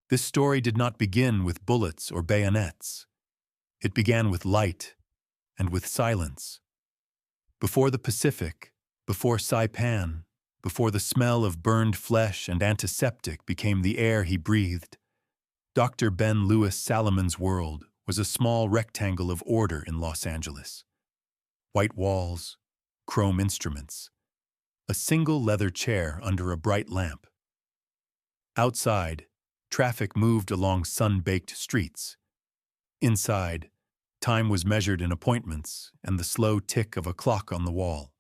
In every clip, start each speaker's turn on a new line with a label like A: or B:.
A: This story did not begin with bullets or bayonets. It began with light and with silence. Before the Pacific, before Saipan, before the smell of burned flesh and antiseptic became the air he breathed, Dr. Ben Lewis Salomon's world was a small rectangle of order in Los Angeles. White walls, chrome instruments, a single leather chair under a bright lamp. Outside, traffic moved along sun-baked streets. Inside, time was measured in appointments and the slow tick of a clock on the wall.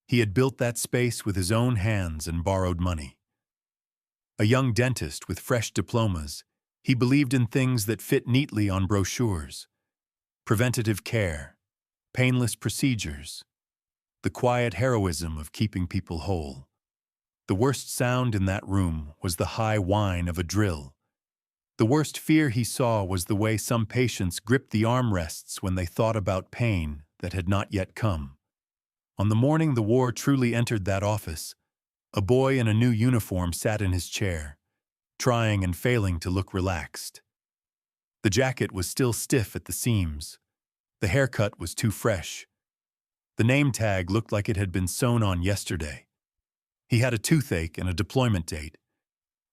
A: He had built that space with his own hands and borrowed money. A young dentist with fresh diplomas, he believed in things that fit neatly on brochures: preventative care, painless procedures, the quiet heroism of keeping people whole. The worst sound in that room was the high whine of a drill. The worst fear he saw was the way some patients gripped the armrests when they thought about pain that had not yet come. On the morning the war truly entered that office, a boy in a new uniform sat in his chair, trying and failing to look relaxed. The jacket was still stiff at the seams. The haircut was too fresh. The name tag looked like it had been sewn on yesterday. He had a toothache and a deployment date.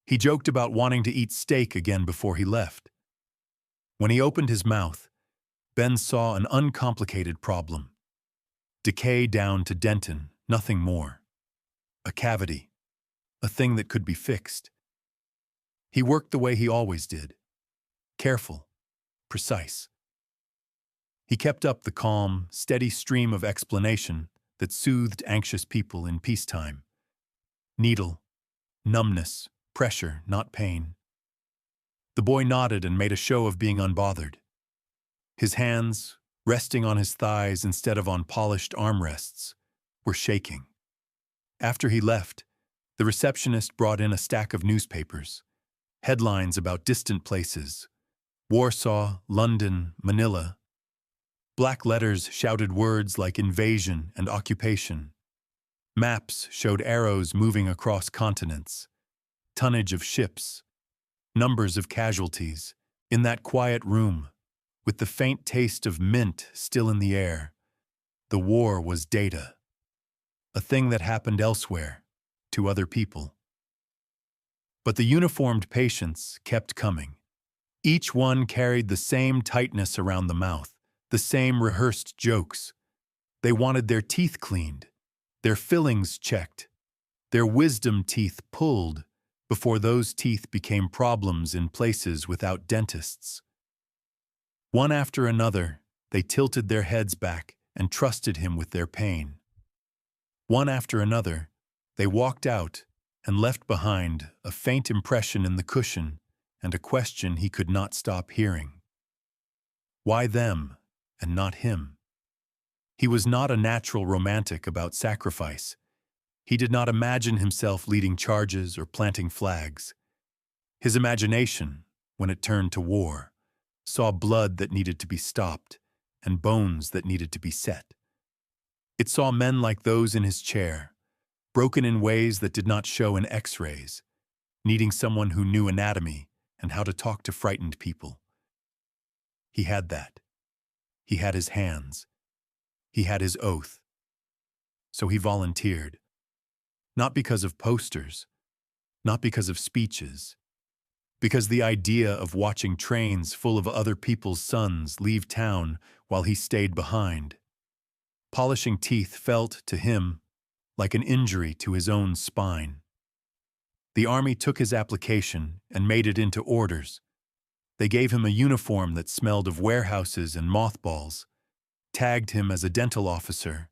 A: He joked about wanting to eat steak again before he left. When he opened his mouth, Ben saw an uncomplicated problem. Decay down to dentin, nothing more. A cavity, a thing that could be fixed. He worked the way he always did. Careful, precise. He kept up the calm, steady stream of explanation that soothed anxious people in peacetime. Needle, numbness, pressure, not pain. The boy nodded and made a show of being unbothered. His hands, resting on his thighs instead of on polished armrests, were shaking. After he left, the receptionist brought in a stack of newspapers, headlines about distant places: Warsaw, London, Manila. Black letters shouted words like invasion and occupation. Maps showed arrows moving across continents, tonnage of ships, numbers of casualties. In that quiet room, with the faint taste of mint still in the air, the war was data, a thing that happened elsewhere, to other people. But the uniformed patients kept coming. Each one carried the same tightness around the mouth, the same rehearsed jokes. They wanted their teeth cleaned, their fillings checked, their wisdom teeth pulled before those teeth became problems in places without dentists. One after another, they tilted their heads back and trusted him with their pain. One after another, they walked out and left behind a faint impression in the cushion and a question he could not stop hearing. Why them and not him? He was not a natural romantic about sacrifice. He did not imagine himself leading charges or planting flags. His imagination, when it turned to war, saw blood that needed to be stopped and bones that needed to be set. It saw men like those in his chair, broken in ways that did not show in X-rays, needing someone who knew anatomy and how to talk to frightened people. He had that. He had his hands. He had his oath. So he volunteered. Not because of posters, not because of speeches, because the idea of watching trains full of other people's sons leave town while he stayed behind. Polishing teeth felt, to him, like an injury to his own spine. The army took his application and made it into orders. They gave him a uniform that smelled of warehouses and mothballs, tagged him as a dental officer,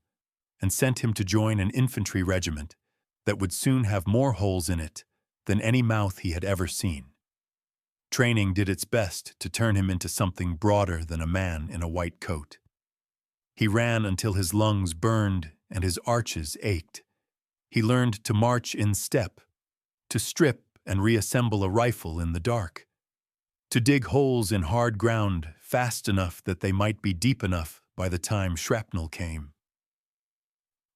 A: and sent him to join an infantry regiment that would soon have more holes in it than any mouth he had ever seen. Training did its best to turn him into something broader than a man in a white coat. He ran until his lungs burned and his arches ached. He learned to march in step, to strip and reassemble a rifle in the dark, to dig holes in hard ground fast enough that they might be deep enough by the time shrapnel came.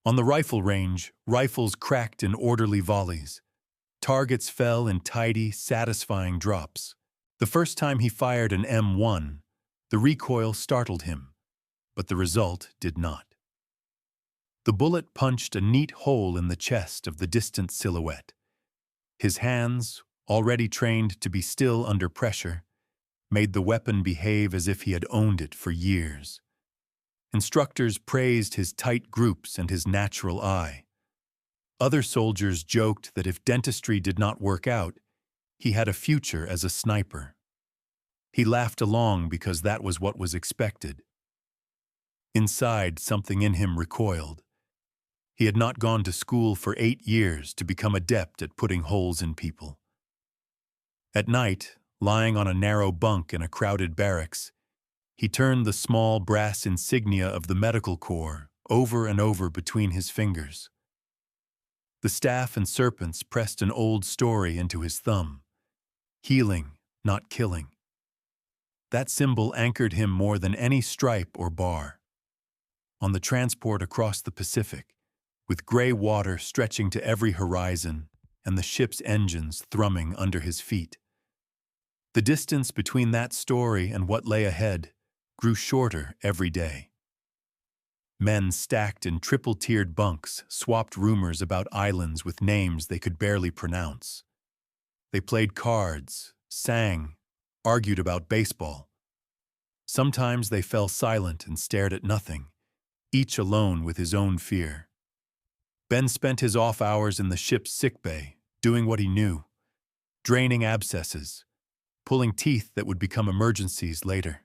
A: On the rifle range, rifles cracked in orderly volleys. Targets fell in tidy, satisfying drops. The first time he fired an M1, the recoil startled him, but the result did not. The bullet punched a neat hole in the chest of the distant silhouette. His hands, already trained to be still under pressure, made the weapon behave as if he had owned it for years. Instructors praised his tight groups and his natural eye. Other soldiers joked that if dentistry did not work out, he had a future as a sniper. He laughed along because that was what was expected. Inside, something in him recoiled. He had not gone to school for 8 years to become adept at putting holes in people. At night, lying on a narrow bunk in a crowded barracks, he turned the small brass insignia of the medical corps over and over between his fingers. The staff and serpents pressed an old story into his thumb. Healing, not killing. That symbol anchored him more than any stripe or bar. On the transport across the Pacific, with gray water stretching to every horizon and the ship's engines thrumming under his feet, the distance between that story and what lay ahead grew shorter every day. Men stacked in triple-tiered bunks swapped rumors about islands with names they could barely pronounce. They played cards, sang, argued about baseball. Sometimes they fell silent and stared at nothing, each alone with his own fear. Ben spent his off hours in the ship's sickbay, doing what he knew, draining abscesses, pulling teeth that would become emergencies later,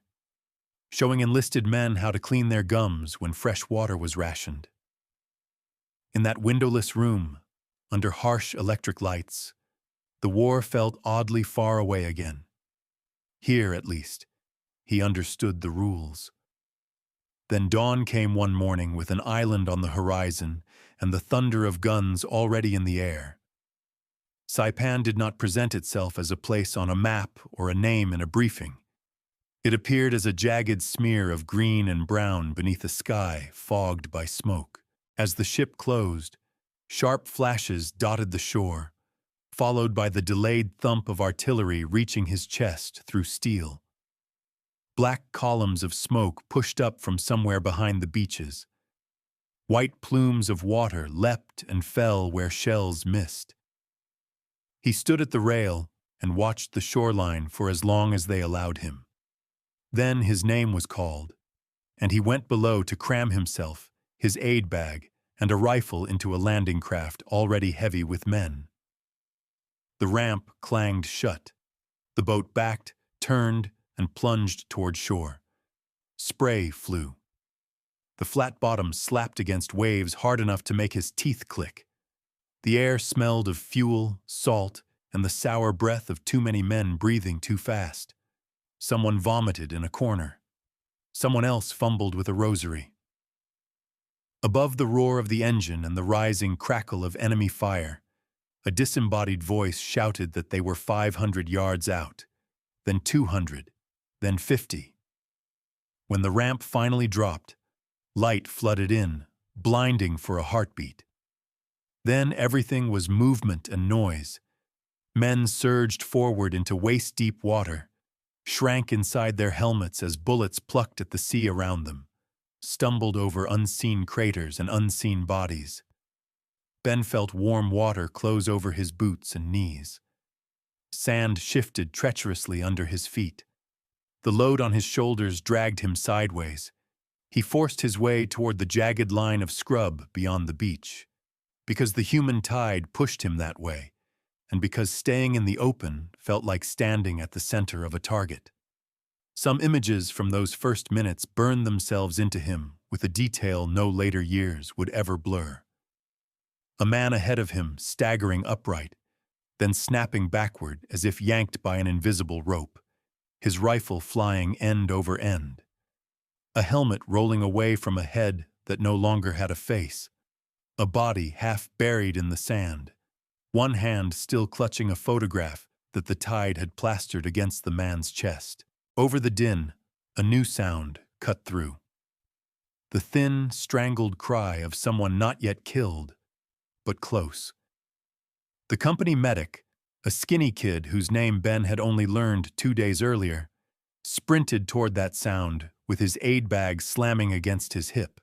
A: showing enlisted men how to clean their gums when fresh water was rationed. In that windowless room, under harsh electric lights, the war felt oddly far away again. Here, at least, he understood the rules. Then dawn came one morning with an island on the horizon and the thunder of guns already in the air. Saipan did not present itself as a place on a map or a name in a briefing. It appeared as a jagged smear of green and brown beneath a sky fogged by smoke. As the ship closed, sharp flashes dotted the shore, followed by the delayed thump of artillery reaching his chest through steel. Black columns of smoke pushed up from somewhere behind the beaches. White plumes of water leapt and fell where shells missed. He stood at the rail and watched the shoreline for as long as they allowed him. Then his name was called, and he went below to cram himself, his aid bag, and a rifle into a landing craft already heavy with men. The ramp clanged shut. The boat backed, turned, and plunged toward shore. Spray flew. The flat bottom slapped against waves hard enough to make his teeth click. The air smelled of fuel, salt, and the sour breath of too many men breathing too fast. Someone vomited in a corner. Someone else fumbled with a rosary. Above the roar of the engine and the rising crackle of enemy fire, a disembodied voice shouted that they were 500 yards out, then 200, then 50. When the ramp finally dropped, light flooded in, blinding for a heartbeat. Then everything was movement and noise. Men surged forward into waist-deep water, shrank inside their helmets as bullets plucked at the sea around them, stumbled over unseen craters and unseen bodies. Ben felt warm water close over his boots and knees. Sand shifted treacherously under his feet. The load on his shoulders dragged him sideways. He forced his way toward the jagged line of scrub beyond the beach, because the human tide pushed him that way, and because staying in the open felt like standing at the center of a target. Some images from those first minutes burned themselves into him with a detail no later years would ever blur. A man ahead of him staggering upright, then snapping backward as if yanked by an invisible rope, his rifle flying end over end. A helmet rolling away from a head that no longer had a face. A body half buried in the sand, one hand still clutching a photograph that the tide had plastered against the man's chest. Over the din, a new sound cut through. The thin, strangled cry of someone not yet killed, but close. The company medic, a skinny kid whose name Ben had only learned 2 days earlier, sprinted toward that sound with his aid bag slamming against his hip.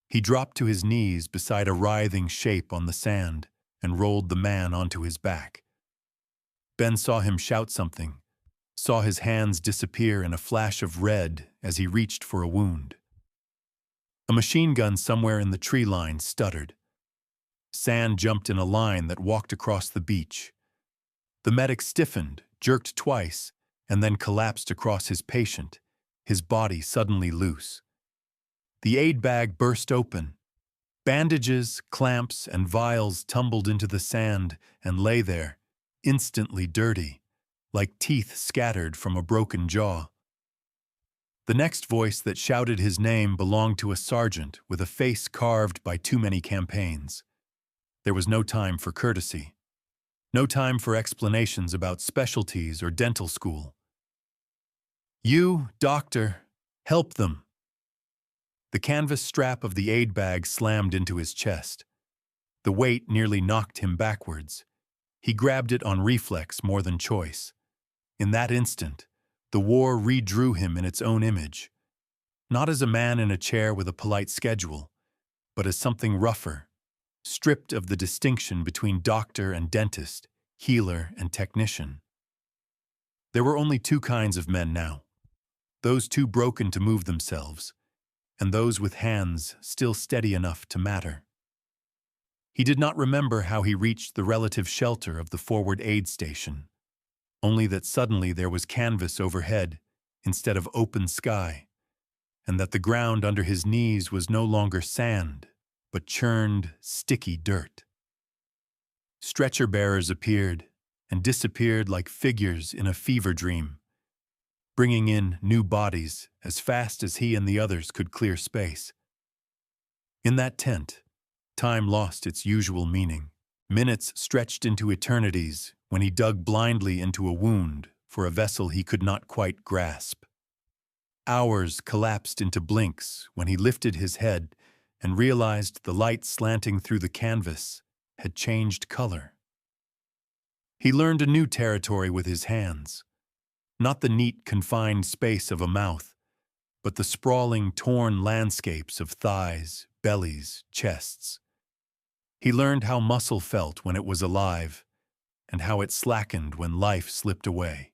A: He dropped to his knees beside a writhing shape on the sand and rolled the man onto his back. Ben saw him shout something, saw his hands disappear in a flash of red as he reached for a wound. A machine gun somewhere in the tree line stuttered. Sand jumped in a line that walked across the beach. The medic stiffened, jerked twice, and then collapsed across his patient, his body suddenly loose. The aid bag burst open. Bandages, clamps, and vials tumbled into the sand and lay there, instantly dirty, like teeth scattered from a broken jaw. The next voice that shouted his name belonged to a sergeant with a face carved by too many campaigns. There was no time for courtesy. No time for explanations about specialties or dental school. "You, doctor, help them." The canvas strap of the aid bag slammed into his chest. The weight nearly knocked him backwards. He grabbed it on reflex more than choice. In that instant, the war redrew him in its own image, not as a man in a chair with a polite schedule, but as something rougher, stripped of the distinction between doctor and dentist, healer and technician. There were only two kinds of men now, those too broken to move themselves, and those with hands still steady enough to matter. He did not remember how he reached the relative shelter of the forward aid station, only that suddenly there was canvas overhead instead of open sky, and that the ground under his knees was no longer sand, but churned, sticky dirt. Stretcher bearers appeared and disappeared like figures in a fever dream, bringing in new bodies as fast as he and the others could clear space. In that tent, time lost its usual meaning. Minutes stretched into eternities when he dug blindly into a wound for a vessel he could not quite grasp. Hours collapsed into blinks when he lifted his head and realized the light slanting through the canvas had changed color. He learned a new territory with his hands, not the neat, confined space of a mouth, but the sprawling, torn landscapes of thighs, bellies, chests. He learned how muscle felt when it was alive, and how it slackened when life slipped away.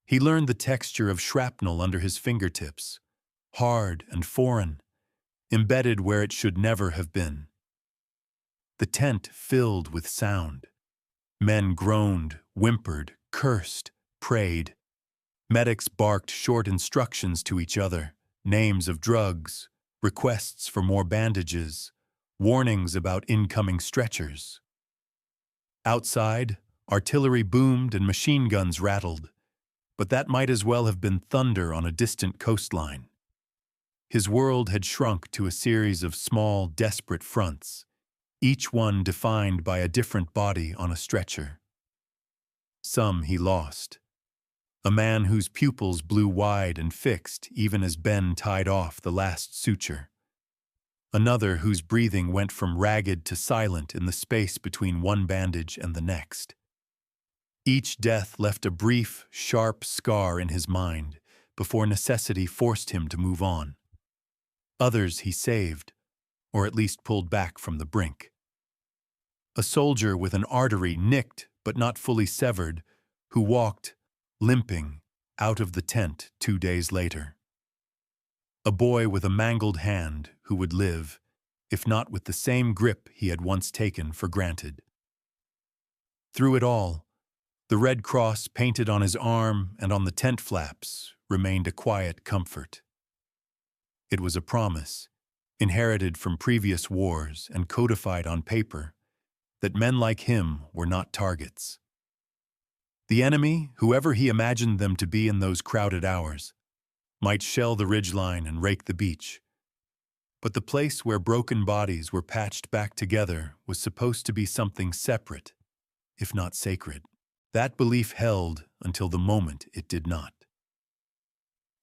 A: He learned the texture of shrapnel under his fingertips, hard and foreign, embedded where it should never have been. The tent filled with sound. Men groaned, whimpered, cursed, prayed. Medics barked short instructions to each other, names of drugs, requests for more bandages, warnings about incoming stretchers. Outside, artillery boomed and machine guns rattled, but that might as well have been thunder on a distant coastline. His world had shrunk to a series of small, desperate fronts, each one defined by a different body on a stretcher. Some he lost. A man whose pupils blew wide and fixed even as Ben tied off the last suture. Another whose breathing went from ragged to silent in the space between one bandage and the next. Each death left a brief, sharp scar in his mind before necessity forced him to move on. Others he saved, or at least pulled back from the brink. A soldier with an artery nicked but not fully severed, who walked, limping, out of the tent 2 days later. A boy with a mangled hand who would live, if not with the same grip he had once taken for granted. Through it all, the red cross painted on his arm and on the tent flaps remained a quiet comfort. It was a promise, inherited from previous wars and codified on paper, that men like him were not targets. The enemy, whoever he imagined them to be in those crowded hours, might shell the ridgeline and rake the beach. But the place where broken bodies were patched back together was supposed to be something separate, if not sacred. That belief held until the moment it did not.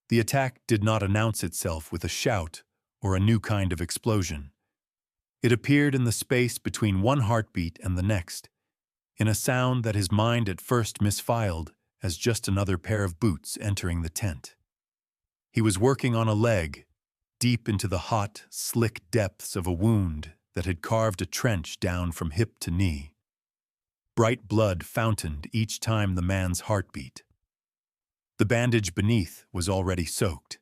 A: The attack did not announce itself with a shout or a new kind of explosion. It appeared in the space between one heartbeat and the next, in a sound that his mind at first misfiled as just another pair of boots entering the tent. He was working on a leg, deep into the hot, slick depths of a wound that had carved a trench down from hip to knee. Bright blood fountained each time the man's heart beat. The bandage beneath was already soaked.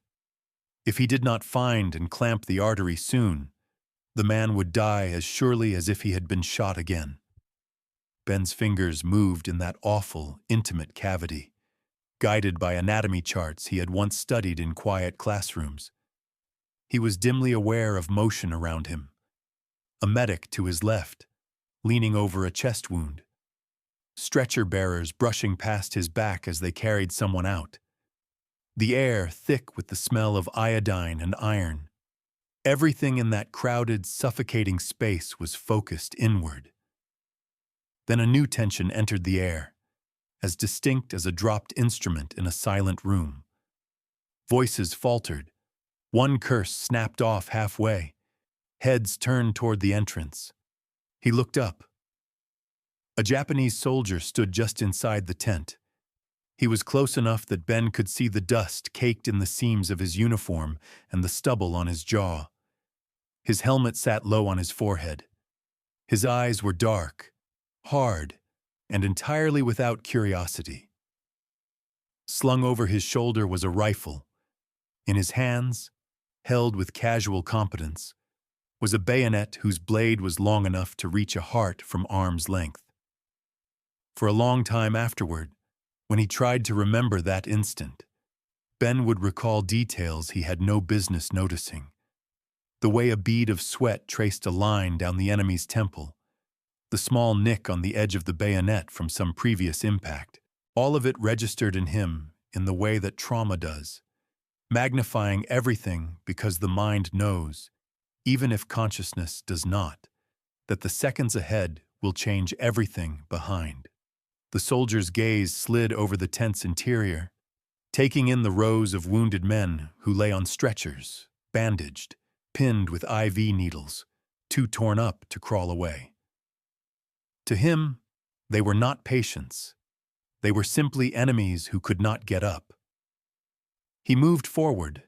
A: If he did not find and clamp the artery soon, the man would die as surely as if he had been shot again. Ben's fingers moved in that awful, intimate cavity, guided by anatomy charts he had once studied in quiet classrooms. He was dimly aware of motion around him. A medic to his left, leaning over a chest wound. Stretcher bearers brushing past his back as they carried someone out. The air thick with the smell of iodine and iron. Everything in that crowded, suffocating space was focused inward. Then a new tension entered the air, as distinct as a dropped instrument in a silent room. Voices faltered. One curse snapped off halfway. Heads turned toward the entrance. He looked up. A Japanese soldier stood just inside the tent. He was close enough that Ben could see the dust caked in the seams of his uniform and the stubble on his jaw. His helmet sat low on his forehead. His eyes were dark, hard, and entirely without curiosity. Slung over his shoulder was a rifle. In his hands, held with casual competence, was a bayonet whose blade was long enough to reach a heart from arm's length. For a long time afterward, when he tried to remember that instant, Ben would recall details he had no business noticing. The way a bead of sweat traced a line down the enemy's temple, the small nick on the edge of the bayonet from some previous impact, all of it registered in him in the way that trauma does, magnifying everything because the mind knows, even if consciousness does not, that the seconds ahead will change everything behind. The soldier's gaze slid over the tent's interior, taking in the rows of wounded men who lay on stretchers, bandaged, pinned with IV needles, too torn up to crawl away. To him, they were not patients. They were simply enemies who could not get up. He moved forward.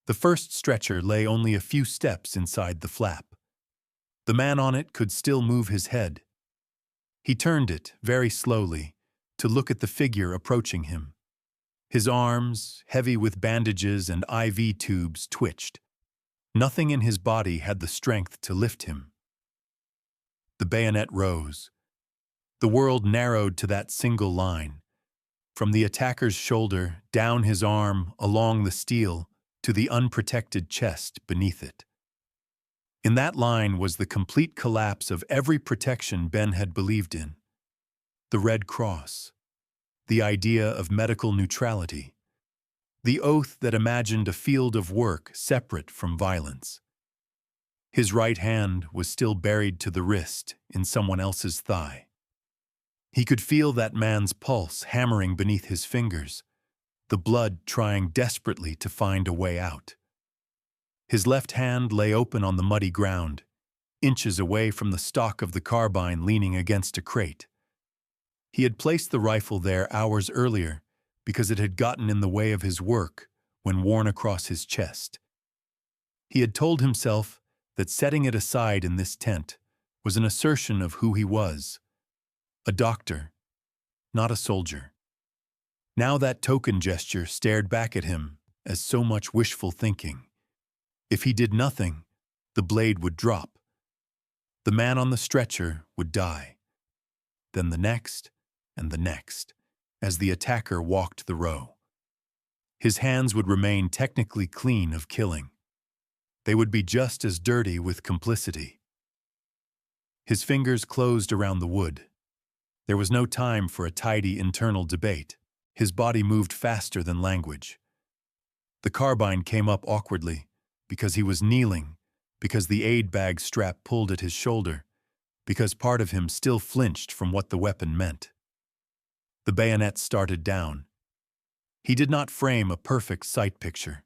A: The first stretcher lay only a few steps inside the flap. The man on it could still move his head. He turned it very slowly to look at the figure approaching him. His arms, heavy with bandages and IV tubes, twitched. Nothing in his body had the strength to lift him. The bayonet rose. The world narrowed to that single line, from the attacker's shoulder, down his arm, along the steel, to the unprotected chest beneath it. In that line was the complete collapse of every protection Ben had believed in. The Red Cross, the idea of medical neutrality, the oath that imagined a field of work separate from violence. His right hand was still buried to the wrist in someone else's thigh. He could feel that man's pulse hammering beneath his fingers, the blood trying desperately to find a way out. His left hand lay open on the muddy ground, inches away from the stock of the carbine leaning against a crate. He had placed the rifle there hours earlier because it had gotten in the way of his work when worn across his chest. He had told himself that setting it aside in this tent was an assertion of who he was, a doctor, not a soldier. Now that token gesture stared back at him as so much wishful thinking. If he did nothing, the blade would drop. The man on the stretcher would die. Then the next and the next, as the attacker walked the row. His hands would remain technically clean of killing. They would be just as dirty with complicity. His fingers closed around the wood. There was no time for a tidy internal debate. His body moved faster than language. The carbine came up awkwardly, because he was kneeling, because the aid bag strap pulled at his shoulder, because part of him still flinched from what the weapon meant. The bayonet started down. He did not frame a perfect sight picture.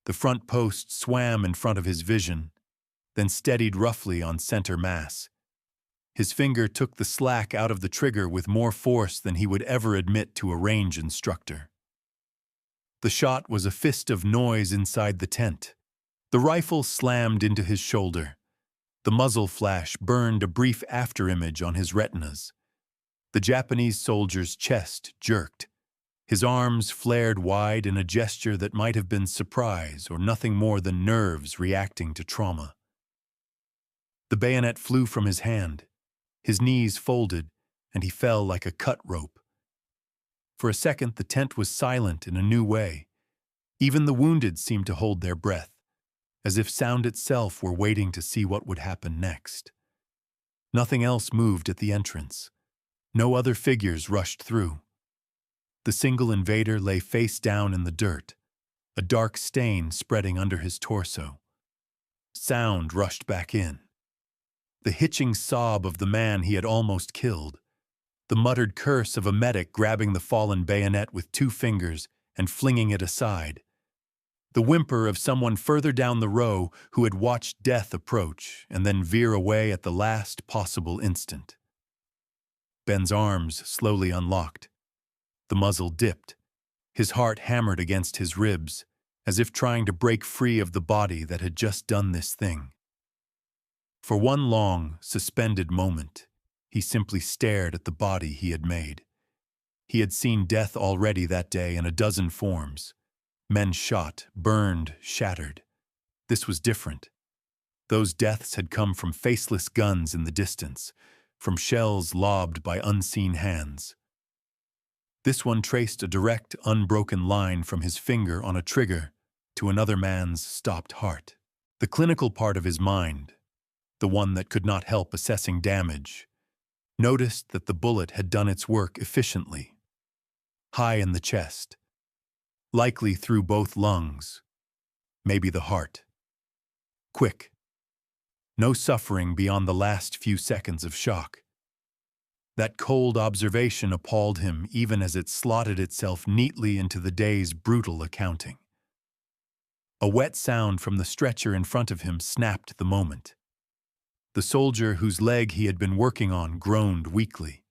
A: The front post swam in front of his vision, then steadied roughly on center mass. His finger took the slack out of the trigger with more force than he would ever admit to a range instructor. The shot was a fist of noise inside the tent. The rifle slammed into his shoulder. The muzzle flash burned a brief afterimage on his retinas. The Japanese soldier's chest jerked. His arms flared wide in a gesture that might have been surprise or nothing more than nerves reacting to trauma. The bayonet flew from his hand. His knees folded, and he fell like a cut rope. For a second, the tent was silent in a new way. Even the wounded seemed to hold their breath, as if sound itself were waiting to see what would happen next. Nothing else moved at the entrance. No other figures rushed through. The single invader lay face down in the dirt, a dark stain spreading under his torso. Sound rushed back in. The hitching sob of the man he had almost killed. The muttered curse of a medic grabbing the fallen bayonet with 2 fingers and flinging it aside. The whimper of someone further down the row who had watched death approach and then veer away at the last possible instant. Ben's arms slowly unlocked. The muzzle dipped. His heart hammered against his ribs, as if trying to break free of the body that had just done this thing. For one long, suspended moment, he simply stared at the body he had made. He had seen death already that day in a dozen forms. Men shot, burned, shattered. This was different. Those deaths had come from faceless guns in the distance, from shells lobbed by unseen hands. This one traced a direct, unbroken line from his finger on a trigger to another man's stopped heart. The clinical part of his mind, the one that could not help assessing damage, noticed that the bullet had done its work efficiently. High in the chest, likely through both lungs, maybe the heart. Quick. No suffering beyond the last few seconds of shock. That cold observation appalled him even as it slotted itself neatly into the day's brutal accounting. A wet sound from the stretcher in front of him snapped the moment. The soldier whose leg he had been working on groaned weakly.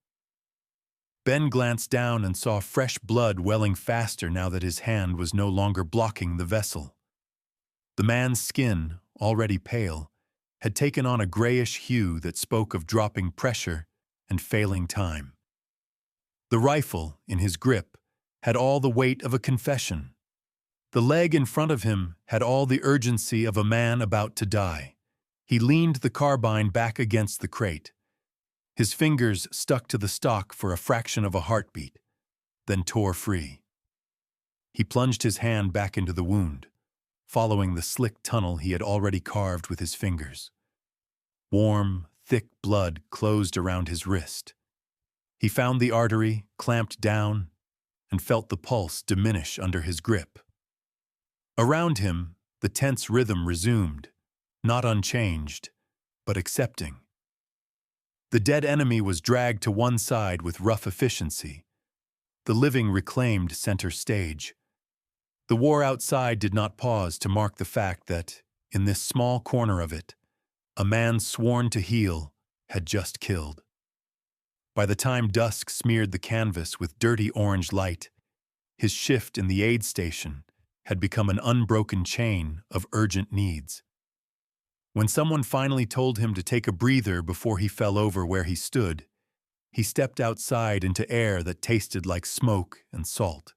A: Ben glanced down and saw fresh blood welling faster now that his hand was no longer blocking the vessel. The man's skin, already pale, had taken on a grayish hue that spoke of dropping pressure and failing time. The rifle, in his grip, had all the weight of a confession. The leg in front of him had all the urgency of a man about to die. He leaned the carbine back against the crate. His fingers stuck to the stock for a fraction of a heartbeat, then tore free. He plunged his hand back into the wound, following the slick tunnel he had already carved with his fingers. Warm, thick blood closed around his wrist. He found the artery, clamped down, and felt the pulse diminish under his grip. Around him, the tense rhythm resumed, not unchanged, but accepting. The dead enemy was dragged to one side with rough efficiency. The living reclaimed center stage. The war outside did not pause to mark the fact that, in this small corner of it, a man sworn to heal had just killed. By the time dusk smeared the canvas with dirty orange light, his shift in the aid station had become an unbroken chain of urgent needs. When someone finally told him to take a breather before he fell over where he stood, he stepped outside into air that tasted like smoke and salt.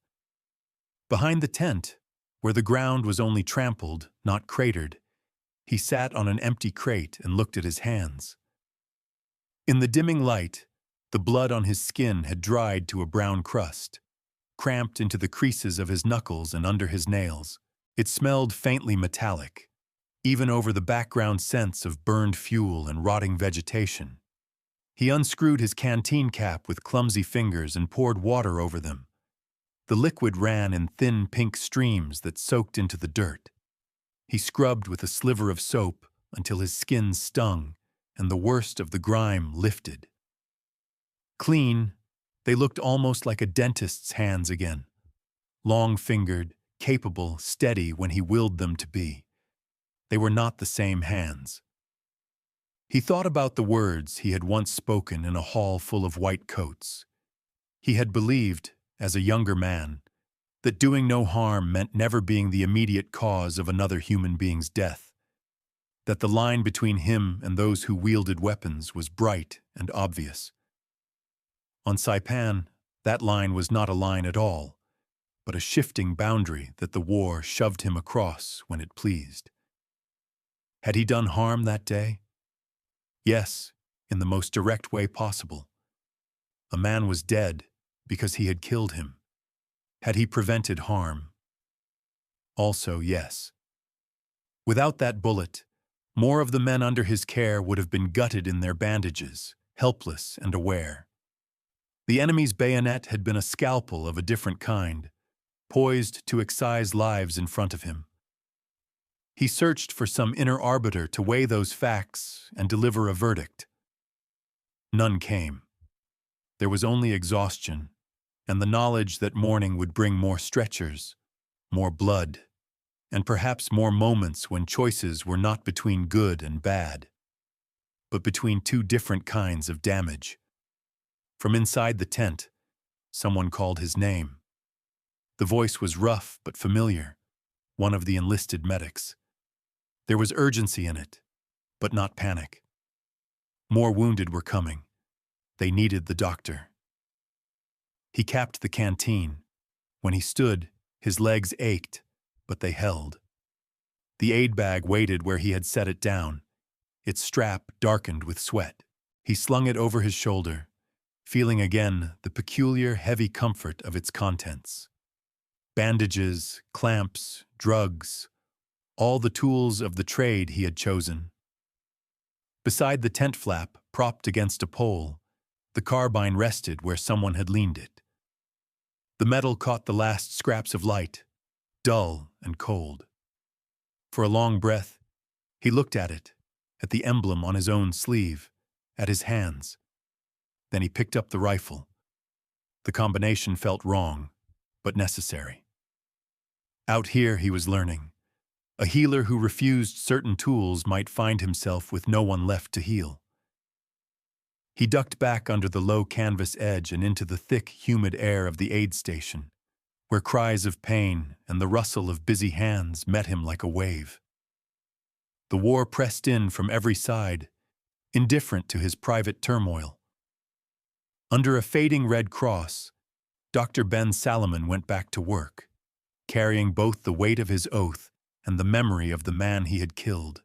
A: Behind the tent, where the ground was only trampled, not cratered, he sat on an empty crate and looked at his hands. In the dimming light, the blood on his skin had dried to a brown crust, cramped into the creases of his knuckles and under his nails. It smelled faintly metallic, even over the background scents of burned fuel and rotting vegetation. He unscrewed his canteen cap with clumsy fingers and poured water over them. The liquid ran in thin pink streams that soaked into the dirt. He scrubbed with a sliver of soap until his skin stung and the worst of the grime lifted. Clean, they looked almost like a dentist's hands again. Long-fingered, capable, steady when he willed them to be. They were not the same hands. He thought about the words he had once spoken in a hall full of white coats. He had believed, as a younger man, that doing no harm meant never being the immediate cause of another human being's death, that the line between him and those who wielded weapons was bright and obvious. On Saipan, that line was not a line at all, but a shifting boundary that the war shoved him across when it pleased. Had he done harm that day? Yes, in the most direct way possible. A man was dead because he had killed him. Had he prevented harm? Also, yes. Without that bullet, more of the men under his care would have been gutted in their bandages, helpless and aware. The enemy's bayonet had been a scalpel of a different kind, poised to excise lives in front of him. He searched for some inner arbiter to weigh those facts and deliver a verdict. None came. There was only exhaustion, and the knowledge that morning would bring more stretchers, more blood, and perhaps more moments when choices were not between good and bad, but between two different kinds of damage. From inside the tent, someone called his name. The voice was rough but familiar, one of the enlisted medics. There was urgency in it, but not panic. More wounded were coming. They needed the doctor. He capped the canteen. When he stood, his legs ached, but they held. The aid bag waited where he had set it down, its strap darkened with sweat. He slung it over his shoulder, feeling again the peculiar heavy comfort of its contents. Bandages, clamps, drugs, all the tools of the trade he had chosen. Beside the tent flap, propped against a pole, the carbine rested where someone had leaned it. The metal caught the last scraps of light, dull and cold. For a long breath, he looked at it, at the emblem on his own sleeve, at his hands. Then he picked up the rifle. The combination felt wrong, but necessary. Out here, he was learning. A healer who refused certain tools might find himself with no one left to heal. He ducked back under the low canvas edge and into the thick, humid air of the aid station, where cries of pain and the rustle of busy hands met him like a wave. The war pressed in from every side, indifferent to his private turmoil. Under a fading red cross, Dr. Ben Salomon went back to work, carrying both the weight of his oath and the memory of the man he had killed,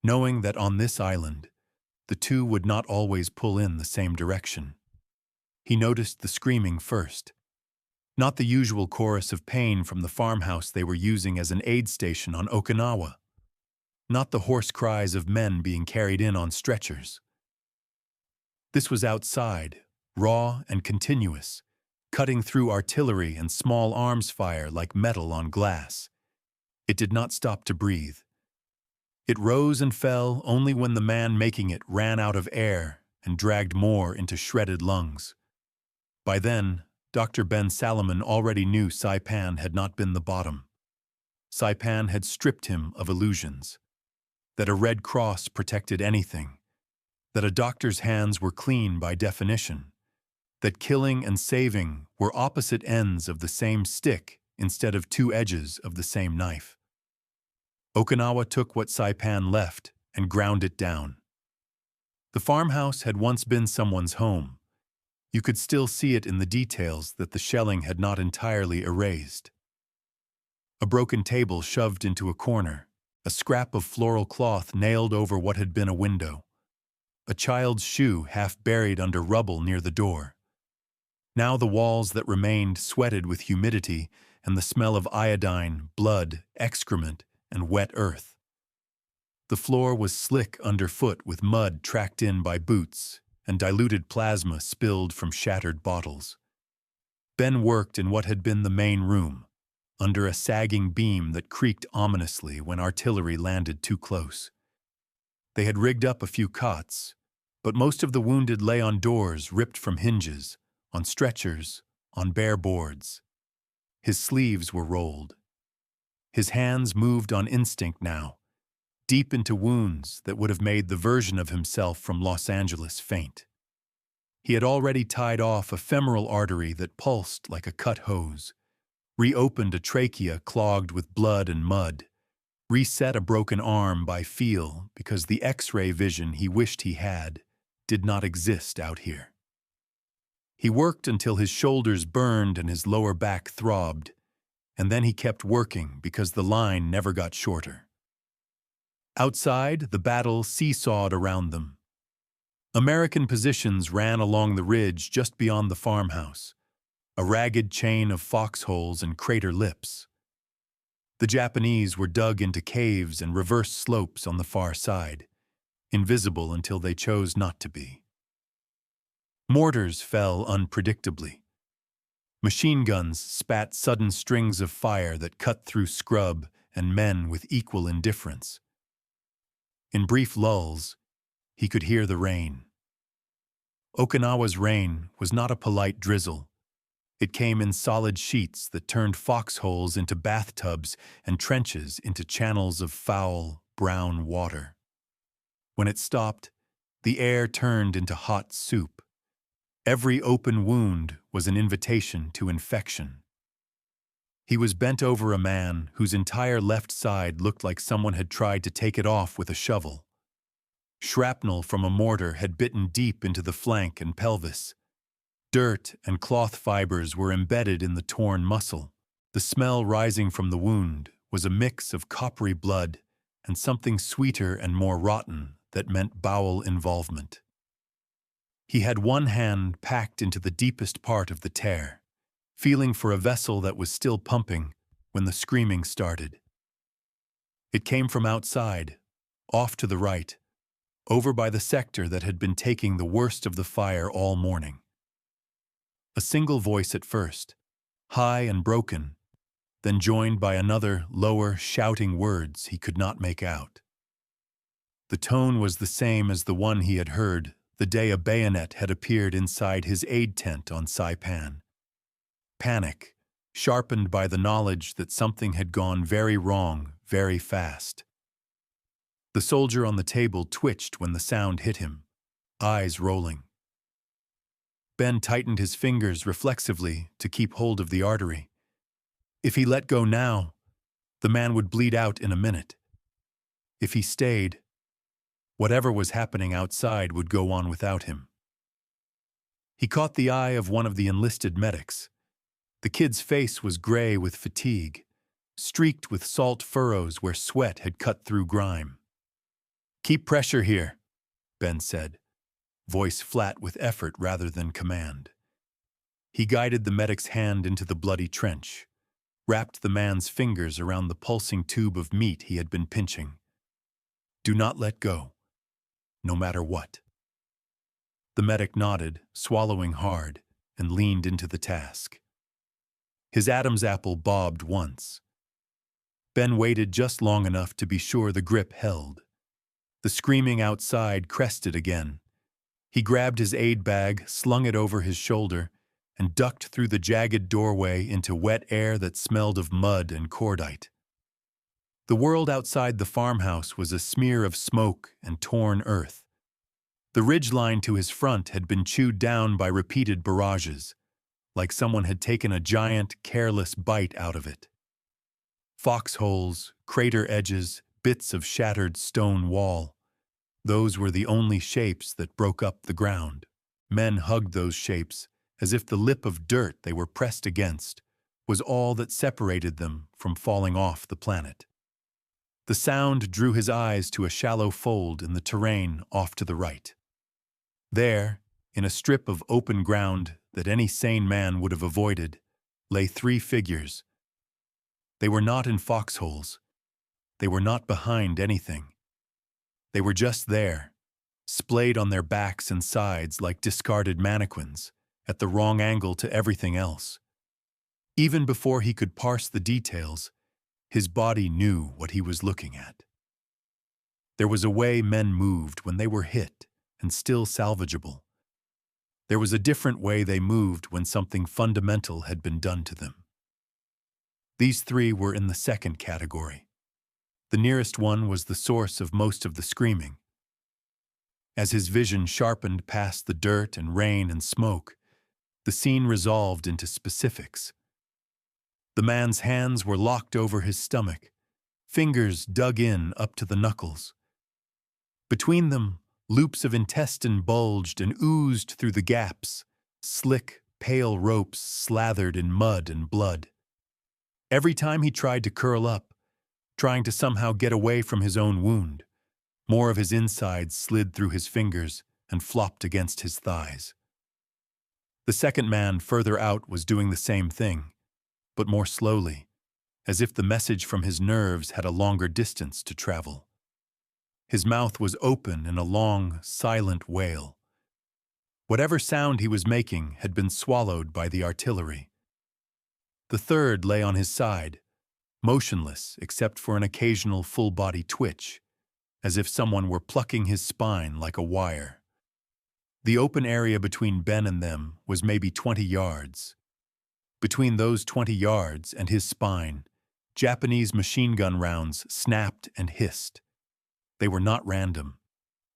A: knowing that on this island, the two would not always pull in the same direction. He noticed the screaming first, not the usual chorus of pain from the farmhouse they were using as an aid station on Okinawa, not the hoarse cries of men being carried in on stretchers. This was outside, raw and continuous, cutting through artillery and small arms fire like metal on glass. It did not stop to breathe. It rose and fell only when the man making it ran out of air and dragged more into shredded lungs. By then, Dr. Ben Salomon already knew Saipan had not been the bottom. Saipan had stripped him of illusions, that a red cross protected anything, that a doctor's hands were clean by definition, that killing and saving were opposite ends of the same stick instead of two edges of the same knife. Okinawa took what Saipan left and ground it down. The farmhouse had once been someone's home. You could still see it in the details that the shelling had not entirely erased. A broken table shoved into a corner, a scrap of floral cloth nailed over what had been a window, a child's shoe half buried under rubble near the door. Now the walls that remained sweated with humidity and the smell of iodine, blood, excrement, and wet earth. The floor was slick underfoot with mud tracked in by boots and diluted plasma spilled from shattered bottles. Ben worked in what had been the main room, under a sagging beam that creaked ominously when artillery landed too close. They had rigged up a few cots, but most of the wounded lay on doors ripped from hinges, on stretchers, on bare boards. His sleeves were rolled. His hands moved on instinct now, deep into wounds that would have made the version of himself from Los Angeles faint. He had already tied off a femoral artery that pulsed like a cut hose, reopened a trachea clogged with blood and mud, reset a broken arm by feel because the X-ray vision he wished he had did not exist out here. He worked until his shoulders burned and his lower back throbbed, and then he kept working because the line never got shorter. Outside, the battle seesawed around them. American positions ran along the ridge just beyond the farmhouse, a ragged chain of foxholes and crater lips. The Japanese were dug into caves and reverse slopes on the far side, invisible until they chose not to be. Mortars fell unpredictably. Machine guns spat sudden strings of fire that cut through scrub and men with equal indifference. In brief lulls, he could hear the rain. Okinawa's rain was not a polite drizzle. It came in solid sheets that turned foxholes into bathtubs and trenches into channels of foul, brown water. When it stopped, the air turned into hot soup. Every open wound was an invitation to infection. He was bent over a man whose entire left side looked like someone had tried to take it off with a shovel. Shrapnel from a mortar had bitten deep into the flank and pelvis. Dirt and cloth fibers were embedded in the torn muscle. The smell rising from the wound was a mix of coppery blood and something sweeter and more rotten that meant bowel involvement. He had one hand packed into the deepest part of the tear, feeling for a vessel that was still pumping when the screaming started. It came from outside, off to the right, over by the sector that had been taking the worst of the fire all morning. A single voice at first, high and broken, then joined by another, lower, shouting words he could not make out. The tone was the same as the one he had heard the day a bayonet had appeared inside his aid tent on Saipan. Panic, sharpened by the knowledge that something had gone very wrong very fast. The soldier on the table twitched when the sound hit him, eyes rolling. Ben tightened his fingers reflexively to keep hold of the artery. If he let go now, the man would bleed out in a minute. If he stayed, whatever was happening outside would go on without him. He caught the eye of one of the enlisted medics. The kid's face was gray with fatigue, streaked with salt furrows where sweat had cut through grime. "Keep pressure here," Ben said, voice flat with effort rather than command. He guided the medic's hand into the bloody trench, wrapped the man's fingers around the pulsing tube of meat he had been pinching. "Do not let go, no matter what." The medic nodded, swallowing hard, and leaned into the task. His Adam's apple bobbed once. Ben waited just long enough to be sure the grip held. The screaming outside crested again. He grabbed his aid bag, slung it over his shoulder, and ducked through the jagged doorway into wet air that smelled of mud and cordite. The world outside the farmhouse was a smear of smoke and torn earth. The ridgeline to his front had been chewed down by repeated barrages, like someone had taken a giant, careless bite out of it. Foxholes, crater edges, bits of shattered stone wall. Those were the only shapes that broke up the ground. Men hugged those shapes as if the lip of dirt they were pressed against was all that separated them from falling off the planet. The sound drew his eyes to a shallow fold in the terrain off to the right. There, in a strip of open ground that any sane man would have avoided, lay 3 figures. They were not in foxholes. They were not behind anything. They were just there, splayed on their backs and sides like discarded mannequins, at the wrong angle to everything else. Even before he could parse the details, his body knew what he was looking at. There was a way men moved when they were hit and still salvageable. There was a different way they moved when something fundamental had been done to them. These 3 were in the second category. The nearest one was the source of most of the screaming. As his vision sharpened past the dirt and rain and smoke, the scene resolved into specifics. The man's hands were locked over his stomach, fingers dug in up to the knuckles. Between them, loops of intestine bulged and oozed through the gaps, slick, pale ropes slathered in mud and blood. Every time he tried to curl up, trying to somehow get away from his own wound, more of his insides slid through his fingers and flopped against his thighs. The second man further out was doing the same thing, but more slowly, as if the message from his nerves had a longer distance to travel. His mouth was open in a long, silent wail. Whatever sound he was making had been swallowed by the artillery. The third lay on his side, motionless except for an occasional full-body twitch, as if someone were plucking his spine like a wire. The open area between Ben and them was maybe 20 yards. Between those 20 yards and his spine, Japanese machine gun rounds snapped and hissed. They were not random.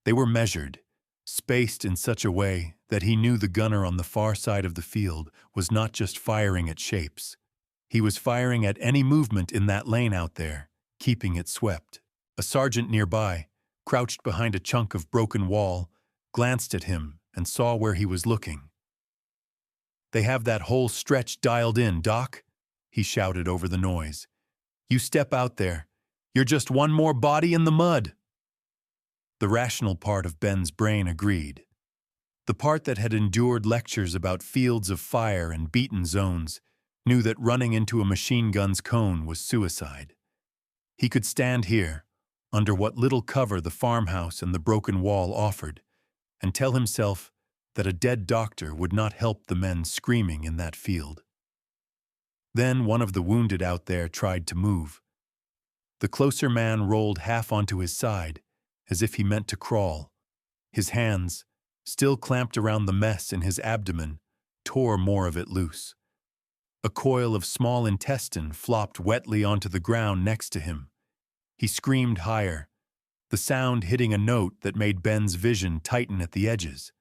A: They were measured, spaced in such a way that he knew the gunner on the far side of the field was not just firing at shapes. He was firing at any movement in that lane out there, keeping it swept. A sergeant nearby, crouched behind a chunk of broken wall, glanced at him and saw where he was looking. "They have that whole stretch dialed in, Doc," he shouted over the noise. "You step out there. You're just one more body in the mud." The rational part of Ben's brain agreed. The part that had endured lectures about fields of fire and beaten zones knew that running into a machine gun's cone was suicide. He could stand here, under what little cover the farmhouse and the broken wall offered, and tell himself that a dead doctor would not help the men screaming in that field. Then one of the wounded out there tried to move. The closer man rolled half onto his side, as if he meant to crawl. His hands, still clamped around the mess in his abdomen, tore more of it loose. A coil of small intestine flopped wetly onto the ground next to him. He screamed higher, the sound hitting a note that made Ben's vision tighten at the edges.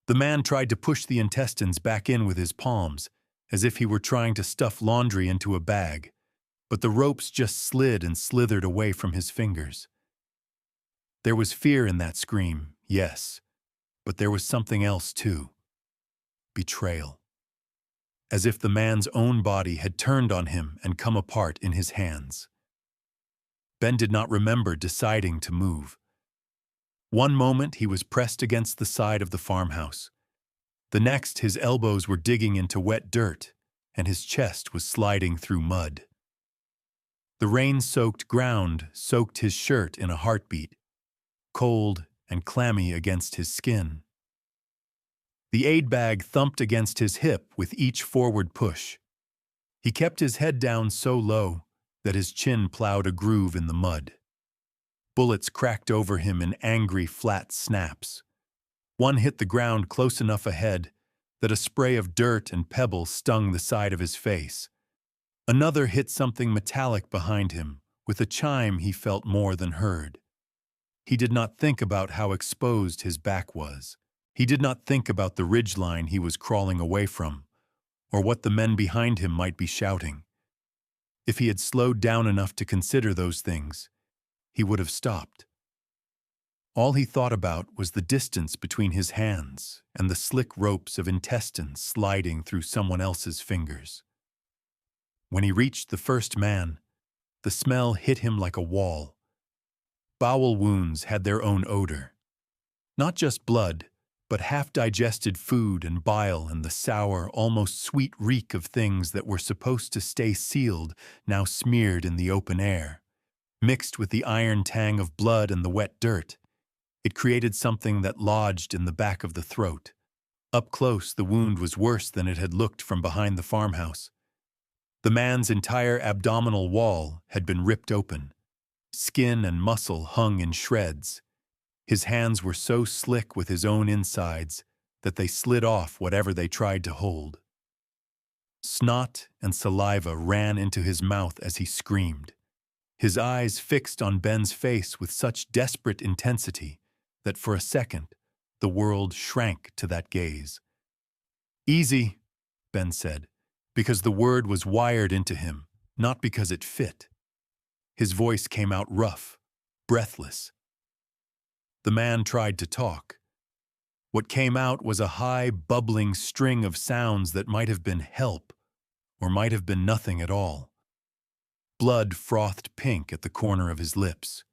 A: The man tried to push the intestines back in with his palms, as if he were trying to stuff laundry into a bag, but the ropes just slid and slithered away from his fingers. There was fear in that scream, yes, but there was something else too. Betrayal. As if the man's own body had turned on him and come apart in his hands. Ben did not remember deciding to move. One moment he was pressed against the side of the farmhouse. The next his elbows were digging into wet dirt, and his chest was sliding through mud. The rain-soaked ground soaked his shirt in a heartbeat, cold and clammy against his skin. The aid bag thumped against his hip with each forward push. He kept his head down so low that his chin plowed a groove in the mud. Bullets cracked over him in angry, flat snaps. One hit the ground close enough ahead that a spray of dirt and pebbles stung the side of his face. Another hit something metallic behind him, with a chime he felt more than heard. He did not think about how exposed his back was. He did not think about the ridgeline he was crawling away from, or what the men behind him might be shouting. If he had slowed down enough to consider those things, he would have stopped. All he thought about was the distance between his hands and the slick ropes of intestines sliding through someone else's fingers. When he reached the first man, the smell hit him like a wall. Bowel wounds had their own odor. Not just blood, but half-digested food and bile and the sour, almost sweet reek of things that were supposed to stay sealed, now smeared in the open air. Mixed with the iron tang of blood and the wet dirt, it created something that lodged in the back of the throat. Up close, the wound was worse than it had looked from behind the farmhouse. The man's entire abdominal wall had been ripped open. Skin and muscle hung in shreds. His hands were so slick with his own insides that they slid off whatever they tried to hold. Snot and saliva ran into his mouth as he screamed. his eyes fixed on Ben's face with such desperate intensity that for a second the world shrank to that gaze. "Easy," Ben said, because the word was wired into him, not because it fit. His voice came out rough, breathless. The man tried to talk. What came out was a high, bubbling string of sounds that might have been help, or might have been nothing at all. Blood frothed pink at the corner of his lips.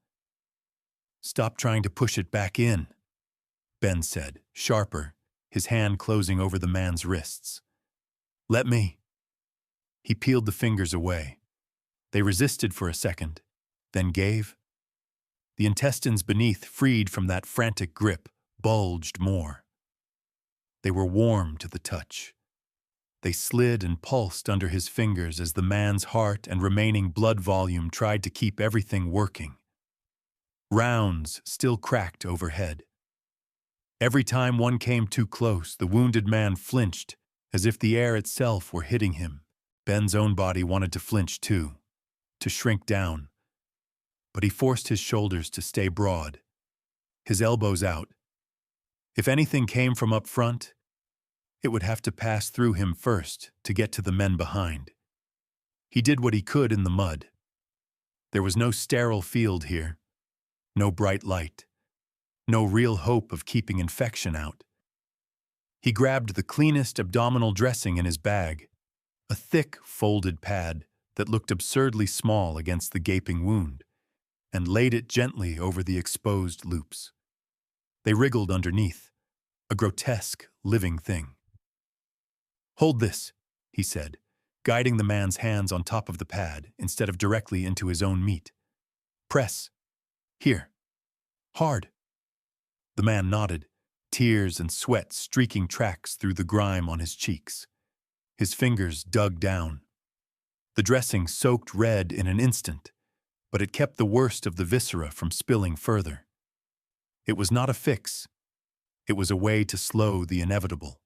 A: "Stop trying to push it back in," Ben said, sharper, his hand closing over the man's wrists. "Let me." He peeled the fingers away. They resisted for a second, then gave. The intestines beneath, freed from that frantic grip, bulged more. They were warm to the touch. They slid and pulsed under his fingers as the man's heart and remaining blood volume tried to keep everything working. Rounds still cracked overhead. Every time one came too close, the wounded man flinched, as if the air itself were hitting him. Ben's own body wanted to flinch too, to shrink down. But he forced his shoulders to stay broad, his elbows out. If anything came from up front, it would have to pass through him first to get to the men behind. He did what he could in the mud. There was no sterile field here, no bright light, no real hope of keeping infection out. He grabbed the cleanest abdominal dressing in his bag, a thick, folded pad that looked absurdly small against the gaping wound, and laid it gently over the exposed loops. They wriggled underneath, a grotesque, living thing. "Hold this," he said, guiding the man's hands on top of the pad instead of directly into his own meat. "Press. Here. Hard." The man nodded, tears and sweat streaking tracks through the grime on his cheeks. His fingers dug down. The dressing soaked red in an instant, but it kept the worst of the viscera from spilling further. It was not a fix. It was a way to slow the inevitable.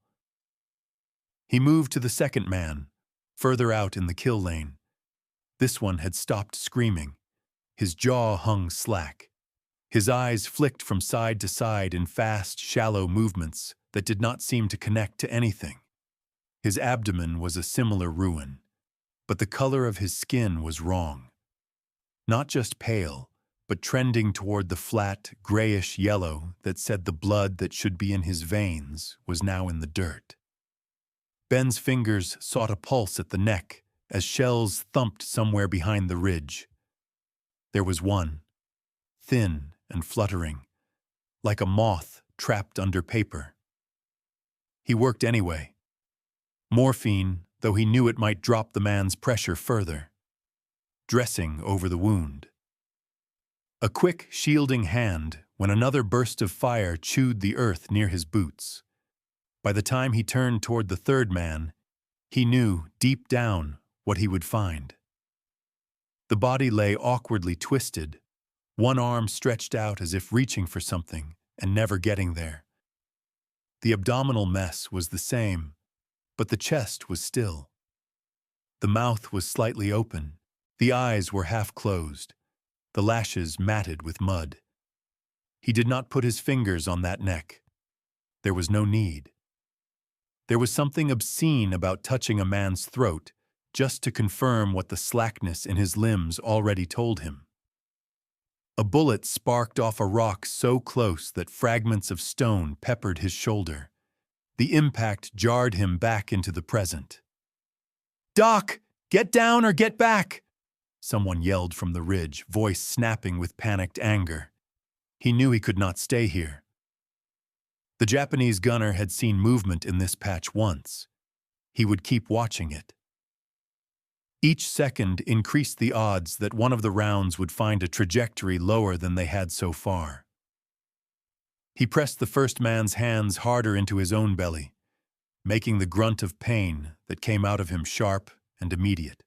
A: He moved to the second man, further out in the kill lane. This one had stopped screaming. His jaw hung slack. His eyes flicked from side to side in fast, shallow movements that did not seem to connect to anything. His abdomen was a similar ruin, but the color of his skin was wrong. Not just pale, but trending toward the flat, grayish yellow that said the blood that should be in his veins was now in the dirt. Ben's fingers sought a pulse at the neck as shells thumped somewhere behind the ridge. There was one, thin and fluttering, like a moth trapped under paper. He worked anyway. Morphine, though he knew it might drop the man's pressure further. Dressing over the wound. A quick, shielding hand when another burst of fire chewed the earth near his boots. By the time he turned toward the third man, he knew, deep down, what he would find. The body lay awkwardly twisted, one arm stretched out as if reaching for something and never getting there. The abdominal mess was the same, but the chest was still. The mouth was slightly open, the eyes were half closed, the lashes matted with mud. He did not put his fingers on that neck. There was no need. There was something obscene about touching a man's throat just to confirm what the slackness in his limbs already told him. A bullet sparked off a rock so close that fragments of stone peppered his shoulder. The impact jarred him back into the present. "Doc, get down or get back!" Someone yelled from the ridge, voice snapping with panicked anger. He knew he could not stay here. The Japanese gunner had seen movement in this patch once. He would keep watching it. Each second increased the odds that one of the rounds would find a trajectory lower than they had so far. He pressed the first man's hands harder into his own belly, making the grunt of pain that came out of him sharp and immediate.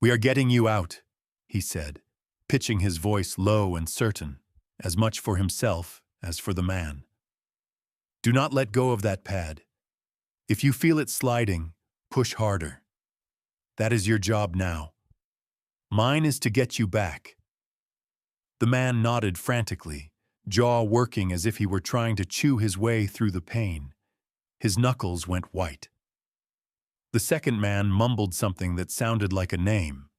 A: "We are getting you out," he said, pitching his voice low and certain, as much for himself as for the man. "Do not let go of that pad. If you feel it sliding, push harder. That is your job now. Mine is to get you back." The man nodded frantically, jaw working as if he were trying to chew his way through the pain. His knuckles went white. The second man mumbled something that sounded like a name.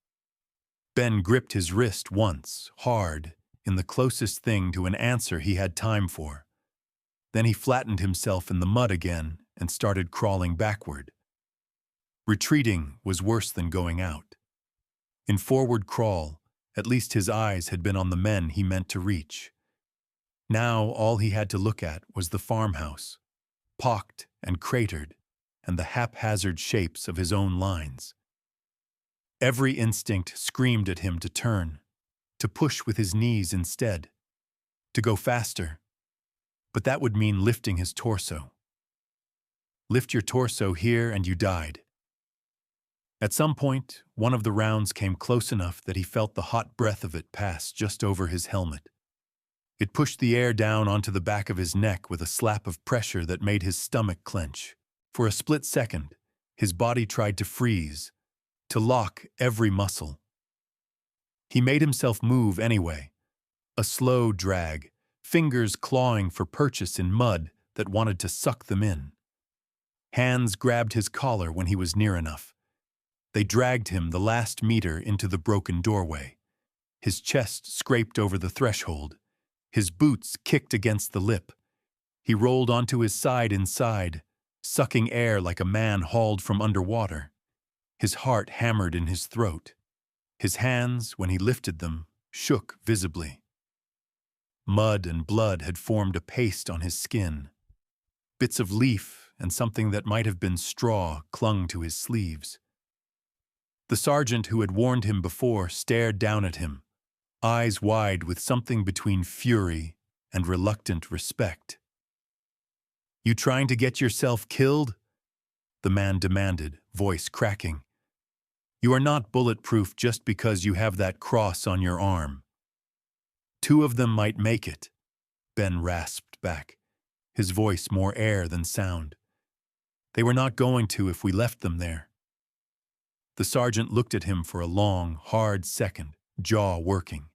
A: Ben gripped his wrist once, hard, in the closest thing to an answer he had time for. Then he flattened himself in the mud again and started crawling backward. Retreating was worse than going out. In forward crawl, at least his eyes had been on the men he meant to reach. Now all he had to look at was the farmhouse, pocked and cratered, and the haphazard shapes of his own lines. Every instinct screamed at him to turn, to push with his knees instead, to go faster. But that would mean lifting his torso. Lift your torso here and you died. At some point, one of the rounds came close enough that he felt the hot breath of it pass just over his helmet. It pushed the air down onto the back of his neck with a slap of pressure that made his stomach clench. For a split second, his body tried to freeze, to lock every muscle. He made himself move anyway, a slow drag, fingers clawing for purchase in mud that wanted to suck them in. Hands grabbed his collar when he was near enough. They dragged him the last meter into the broken doorway. His chest scraped over the threshold. His boots kicked against the lip. He rolled onto his side inside, sucking air like a man hauled from underwater. His heart hammered in his throat. His hands, when he lifted them, shook visibly. Mud and blood had formed a paste on his skin. Bits of leaf and something that might have been straw clung to his sleeves. The sergeant who had warned him before stared down at him, eyes wide with something between fury and reluctant respect. "You trying to get yourself killed?" the man demanded, voice cracking. "You are not bulletproof just because you have that cross on your arm." "Two of them might make it," Ben rasped back, his voice more air than sound. "They were not going to if we left them there." The sergeant looked at him for a long, hard second, jaw working.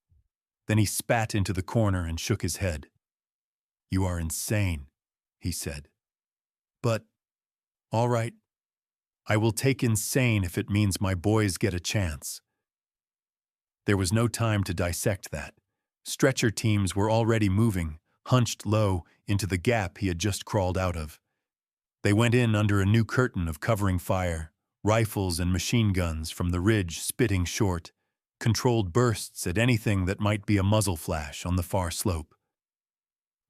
A: Then he spat into the corner and shook his head. "You are insane," he said. "But, all right, I will take insane if it means my boys get a chance." There was no time to dissect that. Stretcher teams were already moving, hunched low, into the gap he had just crawled out of. They went in under a new curtain of covering fire, rifles and machine guns from the ridge spitting short, controlled bursts at anything that might be a muzzle flash on the far slope.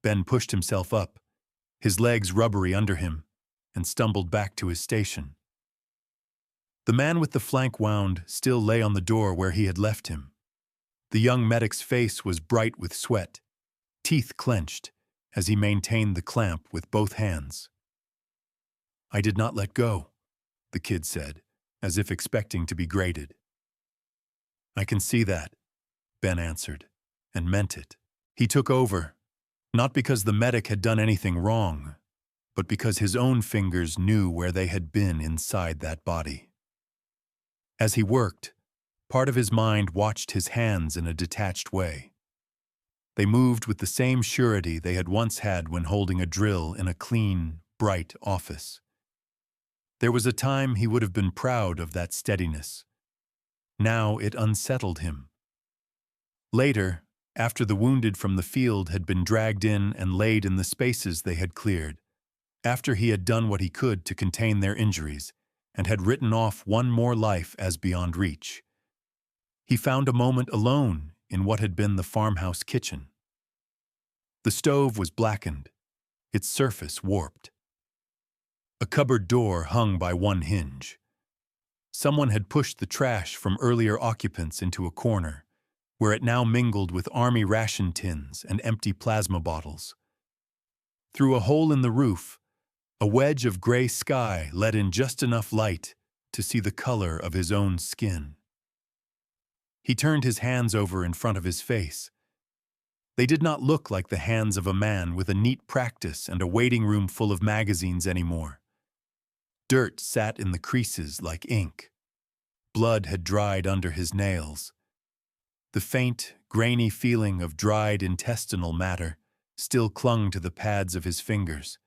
A: Ben pushed himself up, his legs rubbery under him, and stumbled back to his station. The man with the flank wound still lay on the door where he had left him. The young medic's face was bright with sweat, teeth clenched, as he maintained the clamp with both hands. "I did not let go," the kid said, as if expecting to be graded. "I can see that," Ben answered, and meant it. He took over, not because the medic had done anything wrong, but because his own fingers knew where they had been inside that body. As he worked, part of his mind watched his hands in a detached way. They moved with the same surety they had once had when holding a drill in a clean, bright office. There was a time he would have been proud of that steadiness. Now it unsettled him. Later, after the wounded from the field had been dragged in and laid in the spaces they had cleared, after he had done what he could to contain their injuries and had written off one more life as beyond reach, he found a moment alone in what had been the farmhouse kitchen. The stove was blackened, its surface warped. A cupboard door hung by one hinge. Someone had pushed the trash from earlier occupants into a corner, where it now mingled with army ration tins and empty plasma bottles. Through a hole in the roof, a wedge of gray sky let in just enough light to see the color of his own skin. He turned his hands over in front of his face. They did not look like the hands of a man with a neat practice and a waiting room full of magazines anymore. Dirt sat in the creases like ink. Blood had dried under his nails, The faint, grainy feeling of dried intestinal matter still clung to the pads of his fingers,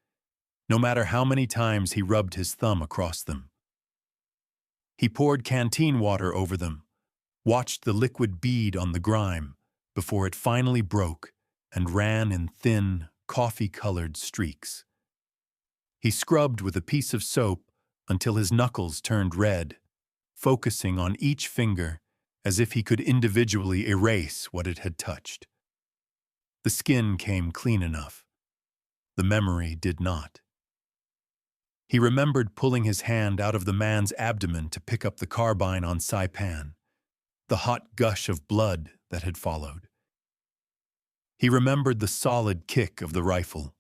A: no matter how many times he rubbed his thumb across them. He poured canteen water over them, watched the liquid bead on the grime before it finally broke and ran in thin, coffee-colored streaks. He scrubbed with a piece of soap until his knuckles turned red, focusing on each finger as if he could individually erase what it had touched. The skin came clean enough. The memory did not. He remembered pulling his hand out of the man's abdomen to pick up the carbine on Saipan, the hot gush of blood that had followed. He remembered the solid kick of the rifle,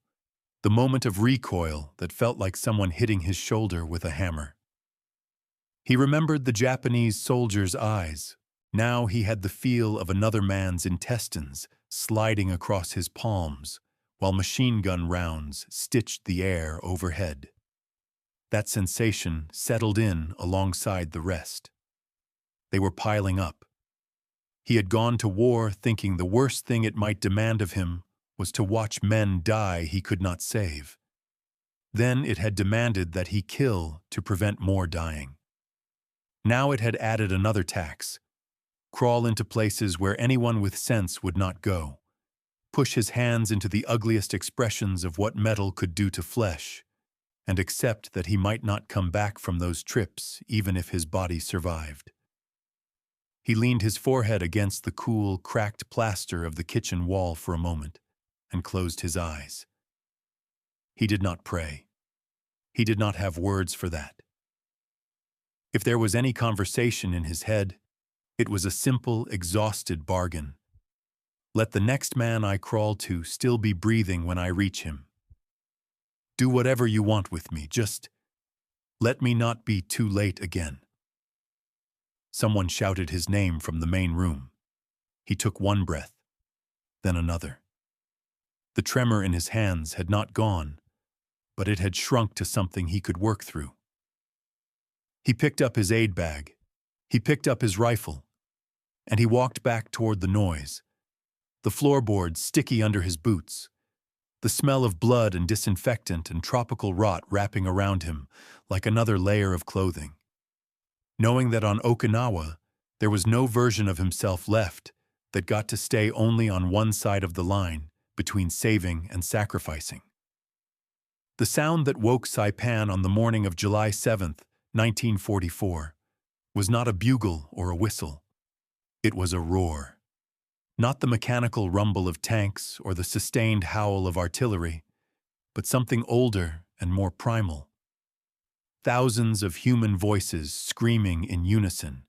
A: the moment of recoil that felt like someone hitting his shoulder with a hammer. He remembered the Japanese soldier's eyes. Now he had the feel of another man's intestines sliding across his palms, while machine gun rounds stitched the air overhead. That sensation settled in alongside the rest. They were piling up. He had gone to war thinking the worst thing it might demand of him was to watch men die he could not save. Then it had demanded that he kill to prevent more dying. Now it had added another tax: crawl into places where anyone with sense would not go, push his hands into the ugliest expressions of what metal could do to flesh, and accept that he might not come back from those trips even if his body survived. He leaned his forehead against the cool, cracked plaster of the kitchen wall for a moment and closed his eyes. He did not pray. He did not have words for that. If there was any conversation in his head, it was a simple, exhausted bargain. Let the next man I crawl to still be breathing when I reach him. Do whatever you want with me, just let me not be too late again. Someone shouted his name from the main room. He took one breath, then another. The tremor in his hands had not gone, but it had shrunk to something he could work through. He picked up his aid bag. He picked up his rifle, and he walked back toward the noise, the floorboards sticky under his boots, the smell of blood and disinfectant and tropical rot wrapping around him like another layer of clothing. Knowing that on Okinawa there was no version of himself left that got to stay only on one side of the line between saving and sacrificing. The sound that woke Saipan on the morning of July 7th, 1944, was not a bugle or a whistle. It was a roar. Not the mechanical rumble of tanks or the sustained howl of artillery, but something older and more primal. Thousands of human voices screaming in unison,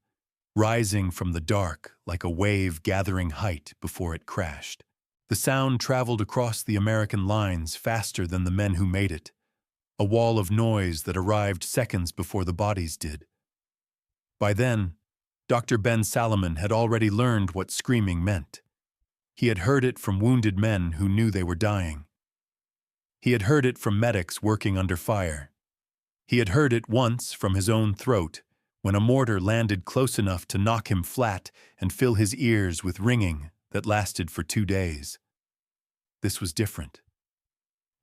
A: rising from the dark like a wave gathering height before it crashed. The sound traveled across the American lines faster than the men who made it, a wall of noise that arrived seconds before the bodies did. By then, Dr. Ben Salomon had already learned what screaming meant. He had heard it from wounded men who knew they were dying. He had heard it from medics working under fire. He had heard it once from his own throat when a mortar landed close enough to knock him flat and fill his ears with ringing that lasted for 2 days. This was different.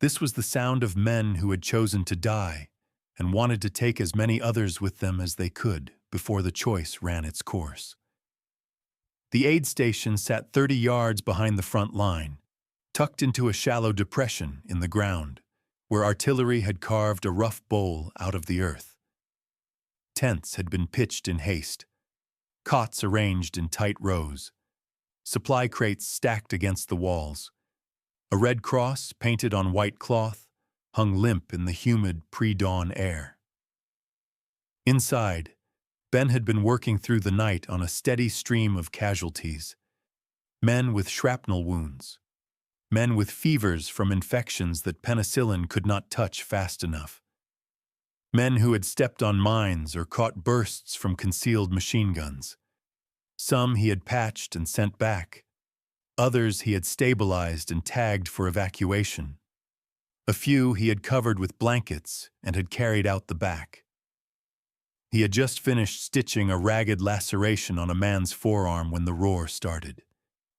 A: This was the sound of men who had chosen to die and wanted to take as many others with them as they could before the choice ran its course. The aid station sat 30 yards behind the front line, tucked into a shallow depression in the ground, where artillery had carved a rough bowl out of the earth. Tents had been pitched in haste, cots arranged in tight rows, supply crates stacked against the walls. A red cross, painted on white cloth, hung limp in the humid pre-dawn air. Inside, Ben had been working through the night on a steady stream of casualties. Men with shrapnel wounds, men with fevers from infections that penicillin could not touch fast enough, men who had stepped on mines or caught bursts from concealed machine guns. Some he had patched and sent back. Others he had stabilized and tagged for evacuation. A few he had covered with blankets and had carried out the back. He had just finished stitching a ragged laceration on a man's forearm when the roar started.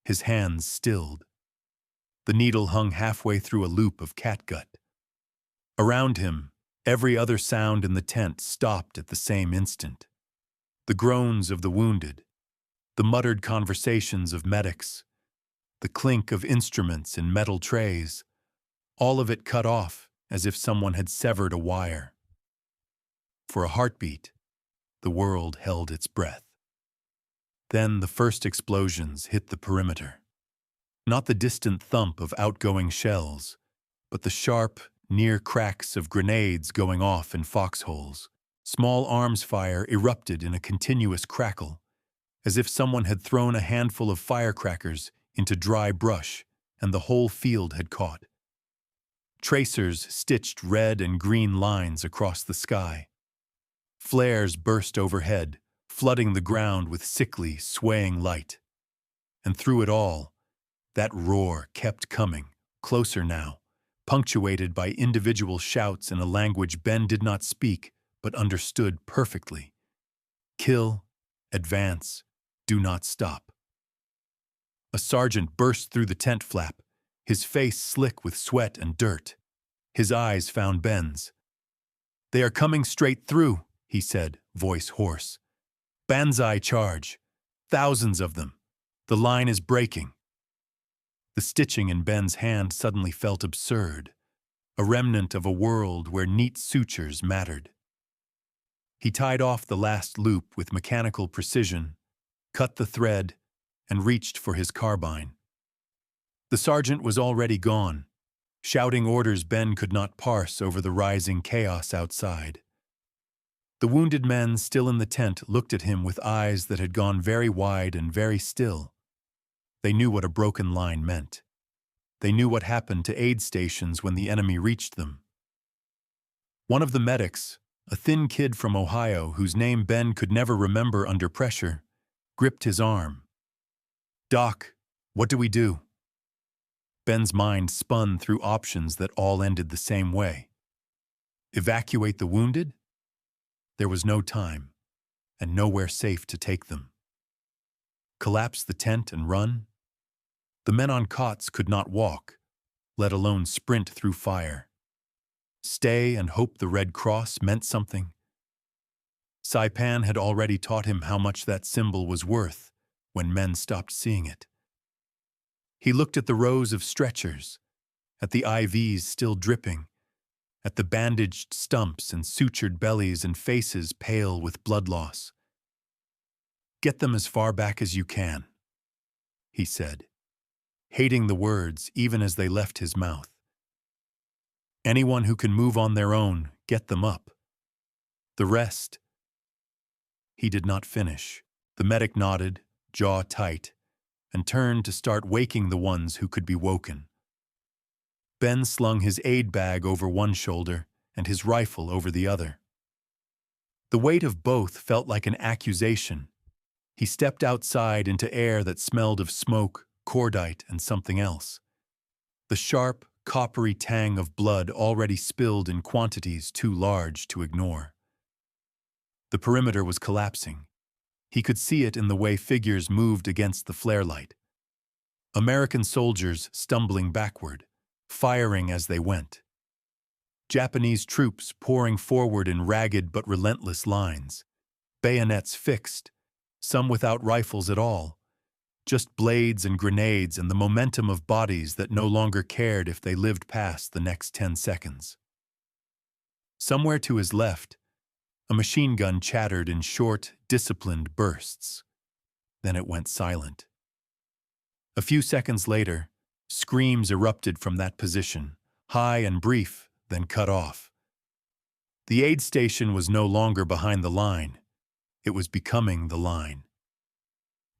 A: His hands stilled. The needle hung halfway through a loop of catgut. Around him, every other sound in the tent stopped at the same instant. The groans of the wounded, the muttered conversations of medics, the clink of instruments in metal trays, all of it cut off as if someone had severed a wire. For a heartbeat, the world held its breath. Then the first explosions hit the perimeter. Not the distant thump of outgoing shells, but the sharp, near cracks of grenades going off in foxholes. Small arms fire erupted in a continuous crackle, as if someone had thrown a handful of firecrackers into dry brush and the whole field had caught. Tracers stitched red and green lines across the sky. Flares burst overhead, flooding the ground with sickly, swaying light. And through it all, that roar kept coming, closer now, punctuated by individual shouts in a language Ben did not speak but understood perfectly. Kill, advance, do not stop. A sergeant burst through the tent flap, his face slick with sweat and dirt. His eyes found Ben's. "They are coming straight through," he said, voice hoarse. "Banzai charge. Thousands of them. The line is breaking." The stitching in Ben's hand suddenly felt absurd, a remnant of a world where neat sutures mattered. He tied off the last loop with mechanical precision, cut the thread, and reached for his carbine. The sergeant was already gone, shouting orders Ben could not parse over the rising chaos outside. The wounded men still in the tent looked at him with eyes that had gone very wide and very still. They knew what a broken line meant. They knew what happened to aid stations when the enemy reached them. One of the medics, a thin kid from Ohio whose name Ben could never remember under pressure, gripped his arm. "Doc, what do we do?" Ben's mind spun through options that all ended the same way. Evacuate the wounded? There was no time, and nowhere safe to take them. Collapse the tent and run? The men on cots could not walk, let alone sprint through fire. Stay and hope the Red Cross meant something. Saipan had already taught him how much that symbol was worth when men stopped seeing it. He looked at the rows of stretchers, at the IVs still dripping, at the bandaged stumps and sutured bellies and faces pale with blood loss. "Get them as far back as you can," he said, hating the words even as they left his mouth. "Anyone who can move on their own, get them up. The rest—" He did not finish. The medic nodded, jaw tight, and turned to start waking the ones who could be woken. Ben slung his aid bag over one shoulder and his rifle over the other. The weight of both felt like an accusation. He stepped outside into air that smelled of smoke, cordite, and something else. The sharp, coppery tang of blood already spilled in quantities too large to ignore. The perimeter was collapsing. He could see it in the way figures moved against the flare light. American soldiers stumbling backward, firing as they went. Japanese troops pouring forward in ragged but relentless lines, bayonets fixed, some without rifles at all, just blades and grenades and the momentum of bodies that no longer cared if they lived past the next 10 seconds. Somewhere to his left, a machine gun chattered in short, disciplined bursts. Then it went silent. A few seconds later, screams erupted from that position, high and brief, then cut off. The aid station was no longer behind the line. It was becoming the line.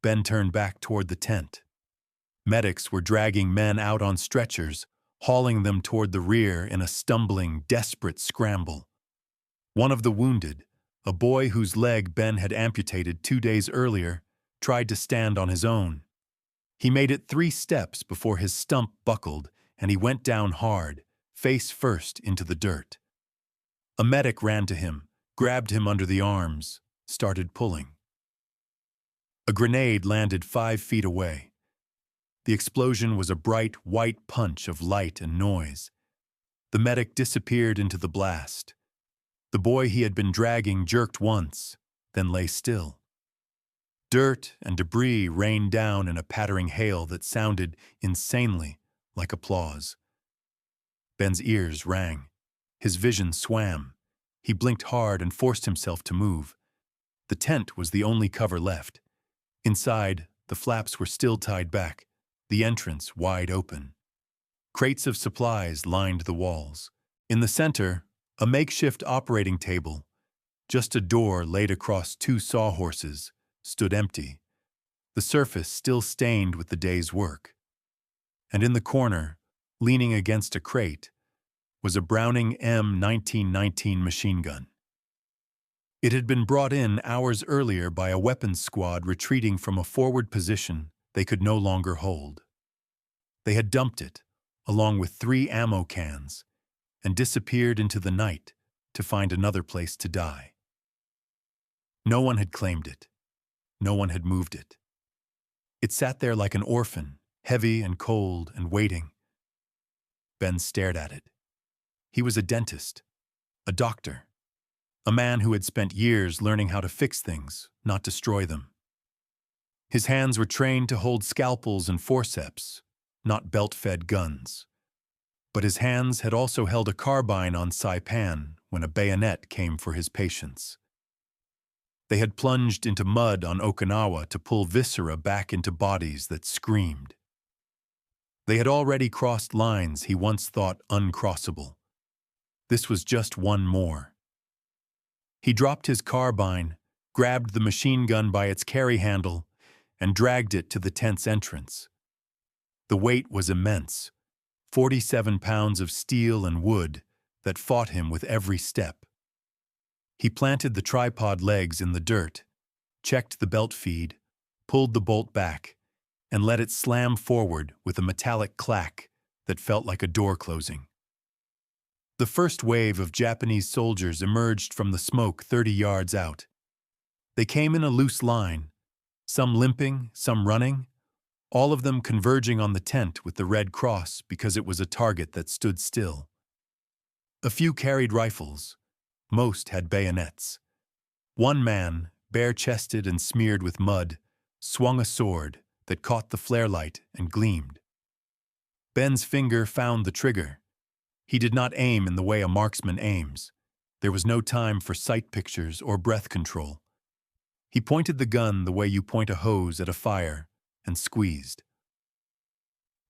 A: Ben turned back toward the tent. Medics were dragging men out on stretchers, hauling them toward the rear in a stumbling, desperate scramble. One of the wounded, a boy whose leg Ben had amputated 2 days earlier, tried to stand on his own. He made it 3 steps before his stump buckled and he went down hard, face first into the dirt. A medic ran to him, grabbed him under the arms, started pulling. A grenade landed 5 feet away. The explosion was a bright, white punch of light and noise. The medic disappeared into the blast. The boy he had been dragging jerked once, then lay still. Dirt and debris rained down in a pattering hail that sounded insanely like applause. Ben's ears rang. His vision swam. He blinked hard and forced himself to move. The tent was the only cover left. Inside, the flaps were still tied back, the entrance wide open. Crates of supplies lined the walls. In the center, a makeshift operating table, just a door laid across 2 sawhorses, stood empty, the surface still stained with the day's work. And in the corner, leaning against a crate, was a Browning M1919 machine gun. It had been brought in hours earlier by a weapons squad retreating from a forward position they could no longer hold. They had dumped it, along with 3 ammo cans, and disappeared into the night to find another place to die. No one had claimed it. No one had moved it. It sat there like an orphan, heavy and cold and waiting. Ben stared at it. He was a dentist, a doctor, a man who had spent years learning how to fix things, not destroy them. His hands were trained to hold scalpels and forceps, not belt-fed guns. But his hands had also held a carbine on Saipan when a bayonet came for his patients. They had plunged into mud on Okinawa to pull viscera back into bodies that screamed. They had already crossed lines he once thought uncrossable. This was just one more. He dropped his carbine, grabbed the machine gun by its carry handle, and dragged it to the tent's entrance. The weight was immense, 47 pounds of steel and wood that fought him with every step. He planted the tripod legs in the dirt, checked the belt feed, pulled the bolt back, and let it slam forward with a metallic clack that felt like a door closing. The first wave of Japanese soldiers emerged from the smoke 30 yards out. They came in a loose line, some limping, some running, all of them converging on the tent with the Red Cross because it was a target that stood still. A few carried rifles. Most had bayonets. One man, bare-chested and smeared with mud, swung a sword that caught the flare light and gleamed. Ben's finger found the trigger. He did not aim in the way a marksman aims. There was no time for sight pictures or breath control. He pointed the gun the way you point a hose at a fire and squeezed.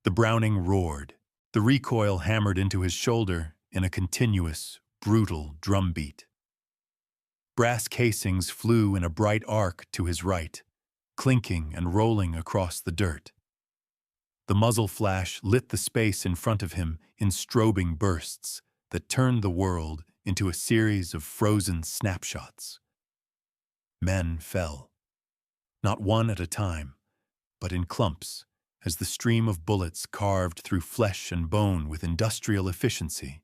A: The Browning roared. The recoil hammered into his shoulder in a continuous, brutal drumbeat. Brass casings flew in a bright arc to his right, clinking and rolling across the dirt. The muzzle flash lit the space in front of him in strobing bursts that turned the world into a series of frozen snapshots. Men fell, not one at a time, but in clumps, as the stream of bullets carved through flesh and bone with industrial efficiency.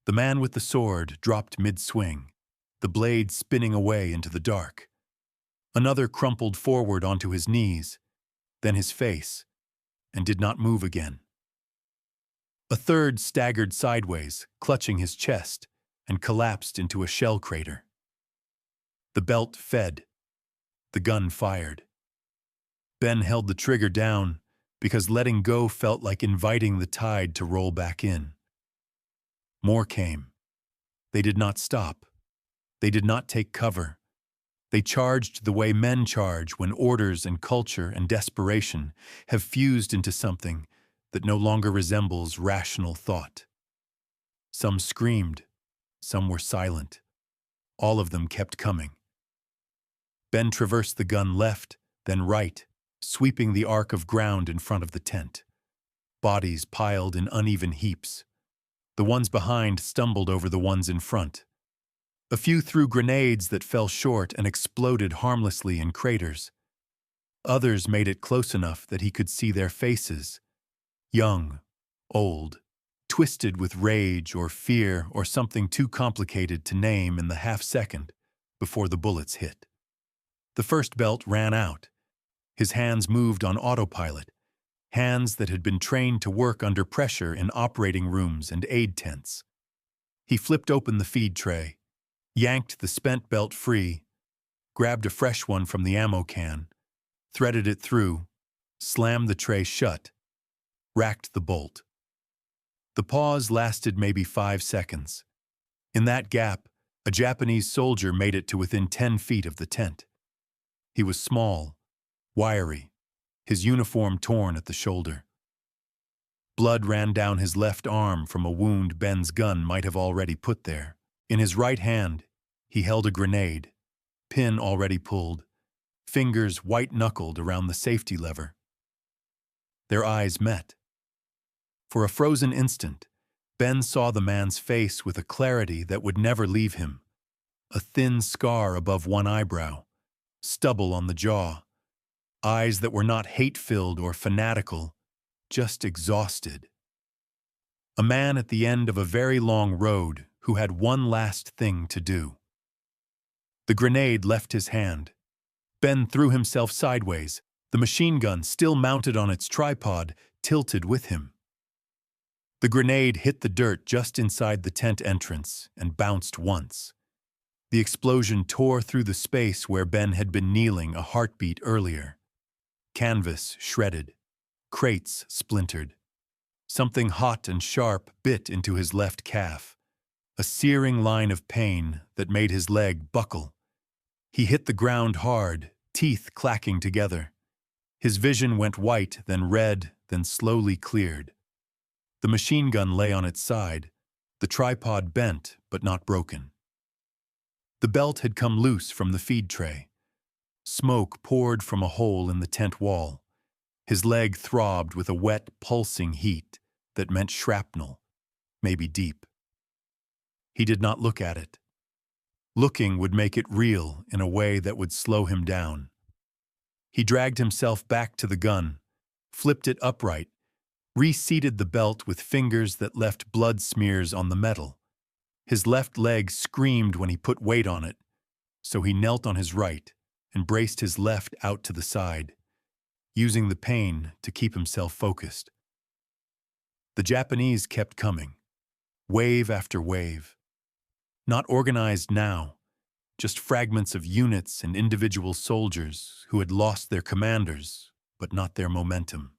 A: The man with the sword dropped mid-swing, the blade spinning away into the dark. Another crumpled forward onto his knees, then his face, and did not move again. A third staggered sideways, clutching his chest, and collapsed into a shell crater. The belt fed. The gun fired. Ben held the trigger down because letting go felt like inviting the tide to roll back in. More came. They did not stop. They did not take cover. They charged the way men charge when orders and culture and desperation have fused into something that no longer resembles rational thought. Some screamed. Some were silent. All of them kept coming. Ben traversed the gun left, then right, sweeping the arc of ground in front of the tent. Bodies piled in uneven heaps. The ones behind stumbled over the ones in front. A few threw grenades that fell short and exploded harmlessly in craters. Others made it close enough that he could see their faces. Young, old, twisted with rage or fear or something too complicated to name in the half-second before the bullets hit. The first belt ran out. His hands moved on autopilot, hands that had been trained to work under pressure in operating rooms and aid tents. He flipped open the feed tray, yanked the spent belt free, grabbed a fresh one from the ammo can, threaded it through, slammed the tray shut, racked the bolt. The pause lasted maybe 5 seconds. In that gap, a Japanese soldier made it to within 10 feet of the tent. He was small, wiry, his uniform torn at the shoulder. Blood ran down his left arm from a wound Ben's gun might have already put there. In his right hand, he held a grenade, pin already pulled, fingers white-knuckled around the safety lever. Their eyes met. For a frozen instant, Ben saw the man's face with a clarity that would never leave him. A thin scar above one eyebrow, stubble on the jaw, eyes that were not hate-filled or fanatical, just exhausted. A man at the end of a very long road who had one last thing to do. The grenade left his hand. Ben threw himself sideways, the machine gun still mounted on its tripod, tilted with him. The grenade hit the dirt just inside the tent entrance and bounced once. The explosion tore through the space where Ben had been kneeling a heartbeat earlier. Canvas shredded. Crates splintered. Something hot and sharp bit into his left calf, a searing line of pain that made his leg buckle. He hit the ground hard, teeth clacking together. His vision went white, then red, then slowly cleared. The machine gun lay on its side, the tripod bent but not broken. The belt had come loose from the feed tray. Smoke poured from a hole in the tent wall. His leg throbbed with a wet, pulsing heat that meant shrapnel, maybe deep. He did not look at it. Looking would make it real in a way that would slow him down. He dragged himself back to the gun, flipped it upright, reseated the belt with fingers that left blood smears on the metal. His left leg screamed when he put weight on it, so he knelt on his right and braced his left out to the side, using the pain to keep himself focused. The Japanese kept coming, wave after wave. Not organized now, just fragments of units and individual soldiers who had lost their commanders, but not their momentum.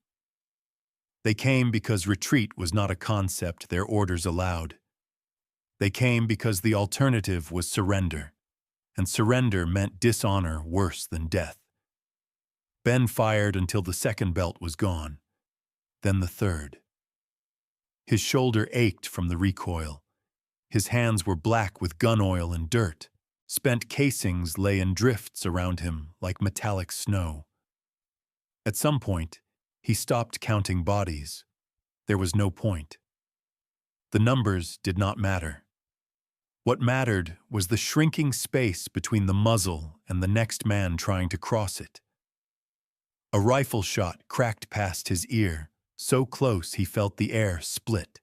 A: They came because retreat was not a concept their orders allowed. They came because the alternative was surrender, and surrender meant dishonor worse than death. Ben fired until the second belt was gone, then the third. His shoulder ached from the recoil. His hands were black with gun oil and dirt. Spent casings lay in drifts around him like metallic snow. At some point, he stopped counting bodies. There was no point. The numbers did not matter. What mattered was the shrinking space between the muzzle and the next man trying to cross it. A rifle shot cracked past his ear, so close he felt the air split.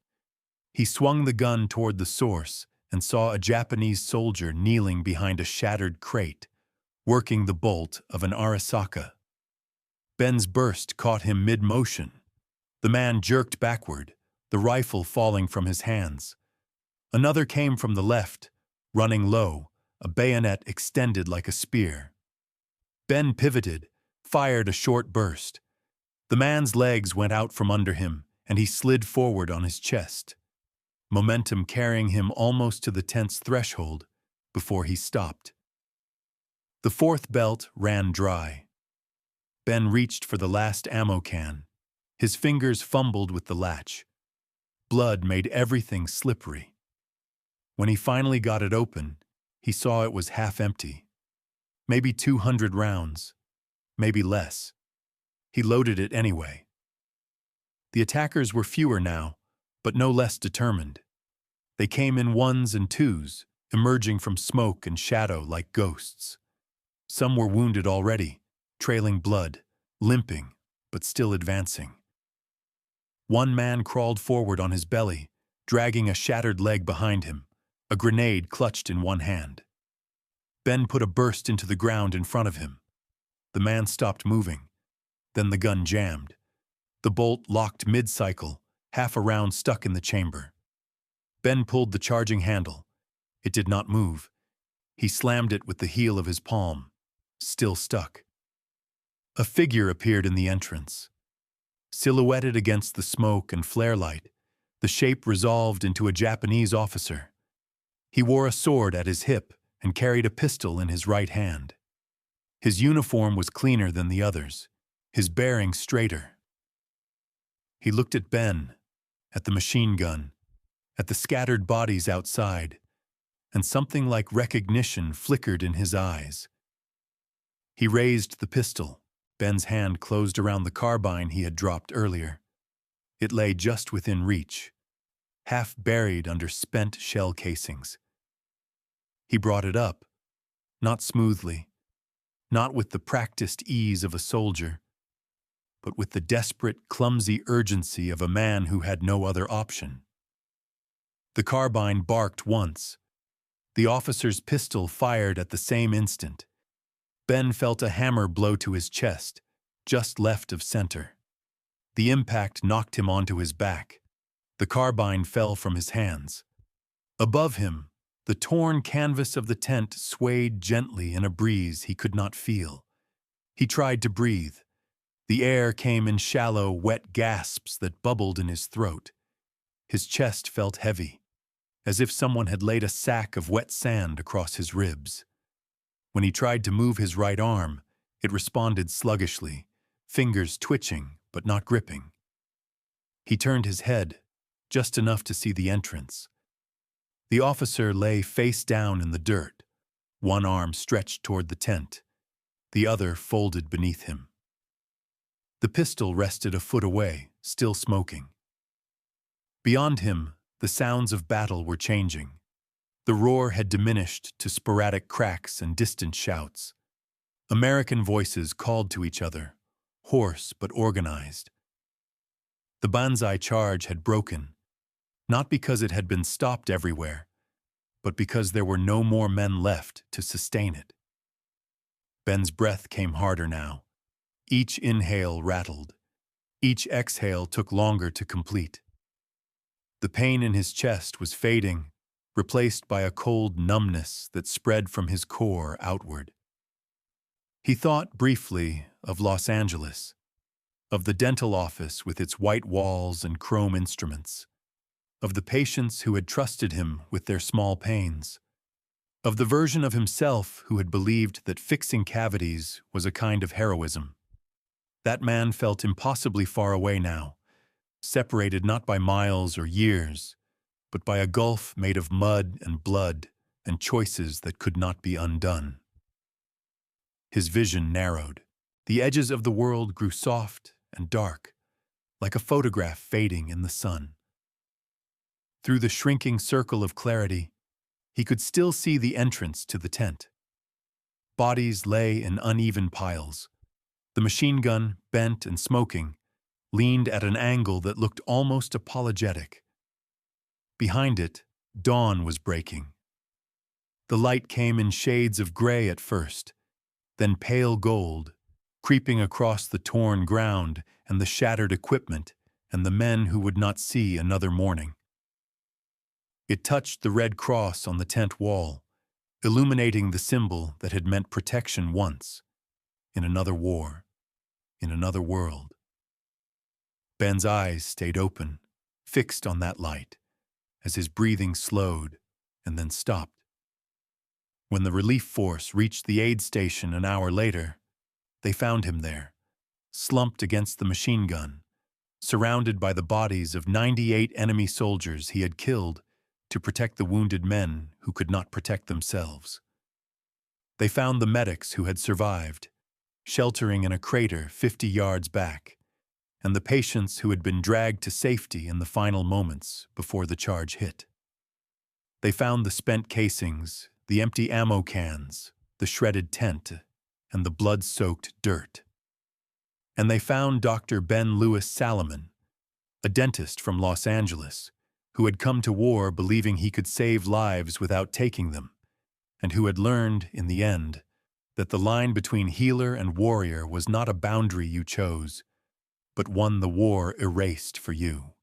A: He swung the gun toward the source and saw a Japanese soldier kneeling behind a shattered crate, working the bolt of an Arisaka. Ben's burst caught him mid-motion. The man jerked backward, the rifle falling from his hands. Another came from the left, running low, a bayonet extended like a spear. Ben pivoted, fired a short burst. The man's legs went out from under him, and he slid forward on his chest, momentum carrying him almost to the tent's threshold before he stopped. The fourth belt ran dry. Ben reached for the last ammo can. His fingers fumbled with the latch. Blood made everything slippery. When he finally got it open, he saw it was half empty. Maybe 200 rounds, maybe less. He loaded it anyway. The attackers were fewer now, but no less determined. They came in ones and twos, emerging from smoke and shadow like ghosts. Some were wounded already, trailing blood, limping, but still advancing. One man crawled forward on his belly, dragging a shattered leg behind him, a grenade clutched in one hand. Ben put a burst into the ground in front of him. The man stopped moving. Then the gun jammed. The bolt locked mid-cycle, half a round stuck in the chamber. Ben pulled the charging handle. It did not move. He slammed it with the heel of his palm, still stuck. A figure appeared in the entrance. Silhouetted against the smoke and flare light, the shape resolved into a Japanese officer. He wore a sword at his hip and carried a pistol in his right hand. His uniform was cleaner than the others, his bearing straighter. He looked at Ben, at the machine gun, at the scattered bodies outside, and something like recognition flickered in his eyes. He raised the pistol. Ben's hand closed around the carbine he had dropped earlier. It lay just within reach, half buried under spent shell casings. He brought it up, not smoothly, not with the practiced ease of a soldier, but with the desperate, clumsy urgency of a man who had no other option. The carbine barked once. The officer's pistol fired at the same instant. Ben felt a hammer blow to his chest, just left of center. The impact knocked him onto his back. The carbine fell from his hands. Above him, the torn canvas of the tent swayed gently in a breeze he could not feel. He tried to breathe. The air came in shallow, wet gasps that bubbled in his throat. His chest felt heavy, as if someone had laid a sack of wet sand across his ribs. When he tried to move his right arm, it responded sluggishly, fingers twitching but not gripping. He turned his head, just enough to see the entrance. The officer lay face down in the dirt, one arm stretched toward the tent, the other folded beneath him. The pistol rested a foot away, still smoking. Beyond him, the sounds of battle were changing. The roar had diminished to sporadic cracks and distant shouts. American voices called to each other, hoarse but organized. The Banzai charge had broken, not because it had been stopped everywhere, but because there were no more men left to sustain it. Ben's breath came harder now. Each inhale rattled. Each exhale took longer to complete. The pain in his chest was fading, replaced by a cold numbness that spread from his core outward. He thought briefly of Los Angeles, of the dental office with its white walls and chrome instruments, of the patients who had trusted him with their small pains, of the version of himself who had believed that fixing cavities was a kind of heroism. That man felt impossibly far away now, separated not by miles or years, but by a gulf made of mud and blood and choices that could not be undone. His vision narrowed. The edges of the world grew soft and dark, like a photograph fading in the sun. Through the shrinking circle of clarity, he could still see the entrance to the tent. Bodies lay in uneven piles. The machine gun, bent and smoking, leaned at an angle that looked almost apologetic. Behind it, dawn was breaking. The light came in shades of gray at first, then pale gold, creeping across the torn ground and the shattered equipment and the men who would not see another morning. It touched the red cross on the tent wall, illuminating the symbol that had meant protection once, in another war, in another world. Ben's eyes stayed open, fixed on that light, as his breathing slowed and then stopped. When the relief force reached the aid station an hour later, they found him there, slumped against the machine gun, surrounded by the bodies of 98 enemy soldiers he had killed to protect the wounded men who could not protect themselves. They found the medics who had survived, sheltering in a crater 50 yards back, and the patients who had been dragged to safety in the final moments before the charge hit. They found the spent casings, the empty ammo cans, the shredded tent, and the blood-soaked dirt. And they found Dr. Ben Louis Salomon, a dentist from Los Angeles, who had come to war believing he could save lives without taking them, and who had learned, in the end, that the line between healer and warrior was not a boundary you chose, but one the war erased for you.